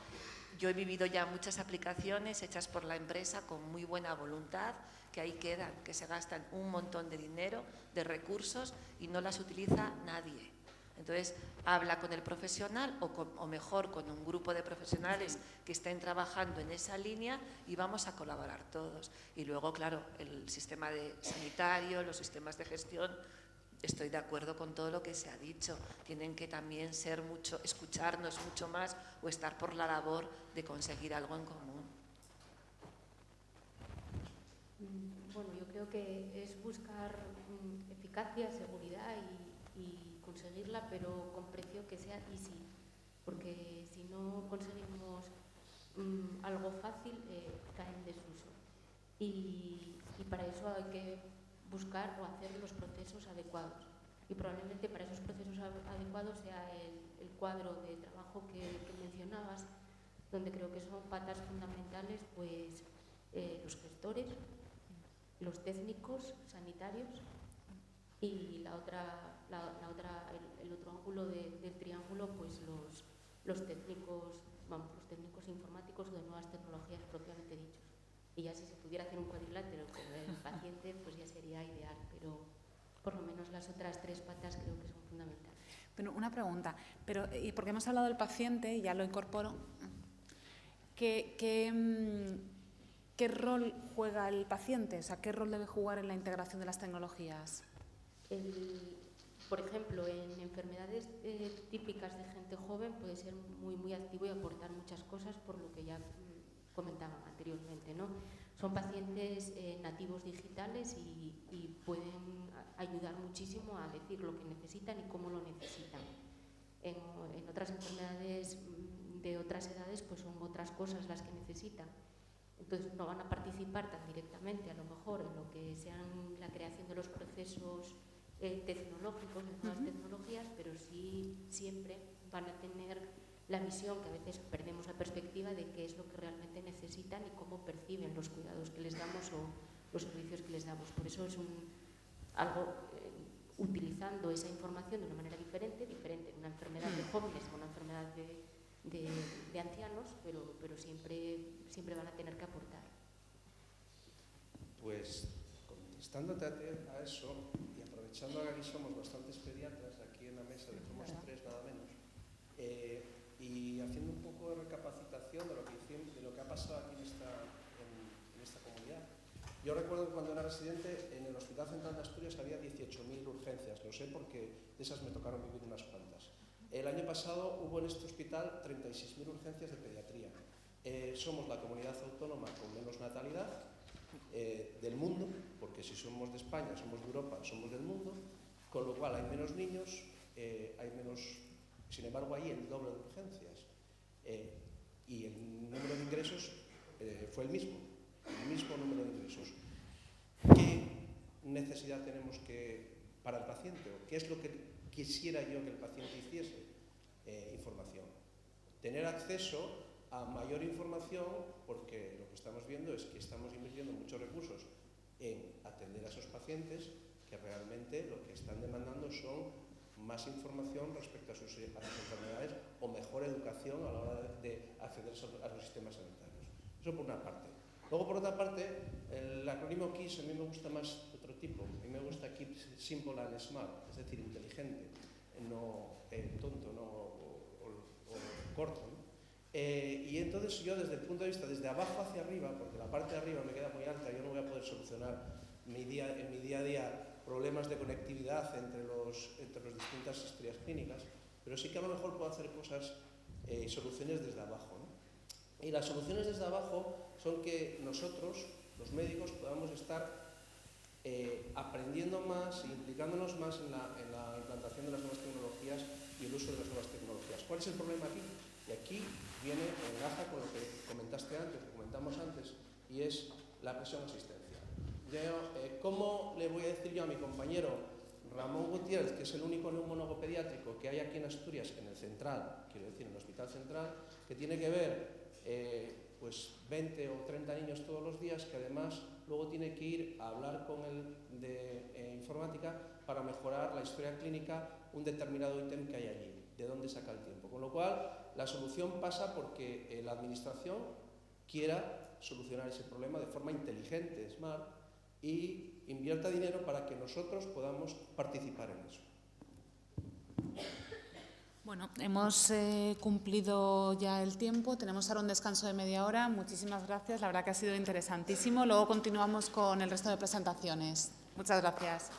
yo he vivido ya muchas aplicaciones hechas por la empresa con muy buena voluntad, que ahí quedan, que se gastan un montón de dinero, de recursos, y no las utiliza nadie. Entonces, habla con el profesional o mejor con un grupo de profesionales que estén trabajando en esa línea, y vamos a colaborar todos. Y luego, claro, el sistema sanitario, los sistemas de gestión, estoy de acuerdo con todo lo que se ha dicho. Tienen que también escucharnos mucho más, o estar por la labor de conseguir algo en común. Bueno, yo creo que es buscar eficacia, seguridad y conseguirla, pero con precio que sea easy, porque si no conseguimos algo fácil, cae en desuso. Y para eso hay que buscar o hacer los procesos adecuados. Y probablemente para esos procesos adecuados sea el cuadro de trabajo que mencionabas, donde creo que son patas fundamentales, pues los gestores, los técnicos sanitarios, y el otro ángulo del triángulo, pues los técnicos informáticos o de nuevas tecnologías propiamente dichos. Y ya si se pudiera hacer un cuadrilátero con el paciente, pues ya sería ideal, pero por lo menos las otras tres patas creo que son fundamentales. Bueno, una pregunta, pero porque hemos hablado del paciente y ya lo incorporo, ¿qué rol juega el paciente? O sea, ¿qué rol debe jugar en la integración de las tecnologías? Por ejemplo, en enfermedades típicas de gente joven puede ser muy, muy activo y aportar muchas cosas, por lo que ya comentaban anteriormente, ¿no? Son pacientes nativos digitales y pueden ayudar muchísimo a decir lo que necesitan y cómo lo necesitan. En otras enfermedades de otras edades pues son otras cosas las que necesitan. Entonces no van a participar tan directamente a lo mejor en lo que sean la creación de los procesos tecnológicos, de nuevas tecnologías, pero sí siempre van a tener la visión, que a veces perdemos la perspectiva de qué es lo que realmente necesitan y cómo perciben los cuidados que les damos o los servicios que les damos. Por eso es algo utilizando esa información de una manera diferente en una enfermedad de jóvenes o una enfermedad de ancianos, pero siempre van a tener que aportar. Pues contestándote a eso y aprovechando ahora que somos bastantes pediatras aquí en la mesa, de somos 3 nada menos, y haciendo un poco de recapacitación de lo que ha pasado aquí en esta comunidad. Yo recuerdo que cuando era residente en el Hospital Central de Asturias había 18.000 urgencias, lo sé porque de esas me tocaron vivir unas cuantas. El año pasado hubo en este hospital 36.000 urgencias de pediatría. Somos la comunidad autónoma con menos natalidad del mundo, porque si somos de España, somos de Europa, somos del mundo, con lo cual hay menos niños, hay menos, sin embargo hay el doble de urgencias y el número de ingresos fue el mismo número de ingresos. ¿Qué necesidad tenemos para el paciente? ¿O qué es lo que quisiera yo que el paciente hiciese? Información. Tener acceso a mayor información, porque lo que estamos viendo es que estamos invirtiendo muchos recursos en atender a esos pacientes que realmente lo que están demandando son más información respecto a sus enfermedades o mejor educación a la hora de acceder a los sistemas sanitarios. Eso por una parte. Luego, por otra parte, el acrónimo KISS a mí me gusta más de otro tipo. A mí me gusta Keep Simple and Smart, es decir, inteligente, no tonto, no o corto, ¿no? Y entonces yo desde el punto de vista, desde abajo hacia arriba, porque la parte de arriba me queda muy alta, yo no voy a poder solucionar en mi día a día problemas de conectividad entre las distintas historias clínicas, pero sí que a lo mejor puedo hacer cosas y soluciones desde abajo, ¿no? Y las soluciones desde abajo son que nosotros, los médicos, podamos estar aprendiendo más e implicándonos más en la implantación de las nuevas tecnologías y el uso de las nuevas tecnologías. ¿Cuál es el problema aquí? Y aquí enlaza con lo que comentamos antes, y es la presión asistencial. ¿Cómo le voy a decir yo a mi compañero Ramón Gutiérrez, que es el único neumólogo pediátrico que hay aquí en Asturias, en el central, quiero decir, en el Hospital Central, que tiene que ver pues 20 o 30 niños todos los días, que además luego tiene que ir a hablar con el de informática para mejorar la historia clínica, un determinado ítem que hay allí, de dónde saca el tiempo? Con lo cual, la solución pasa porque la administración quiera solucionar ese problema de forma inteligente, smart, y invierta dinero para que nosotros podamos participar en eso. Bueno, hemos cumplido ya el tiempo, tenemos ahora un descanso de media hora. Muchísimas gracias, la verdad que ha sido interesantísimo. Luego continuamos con el resto de presentaciones. Muchas gracias.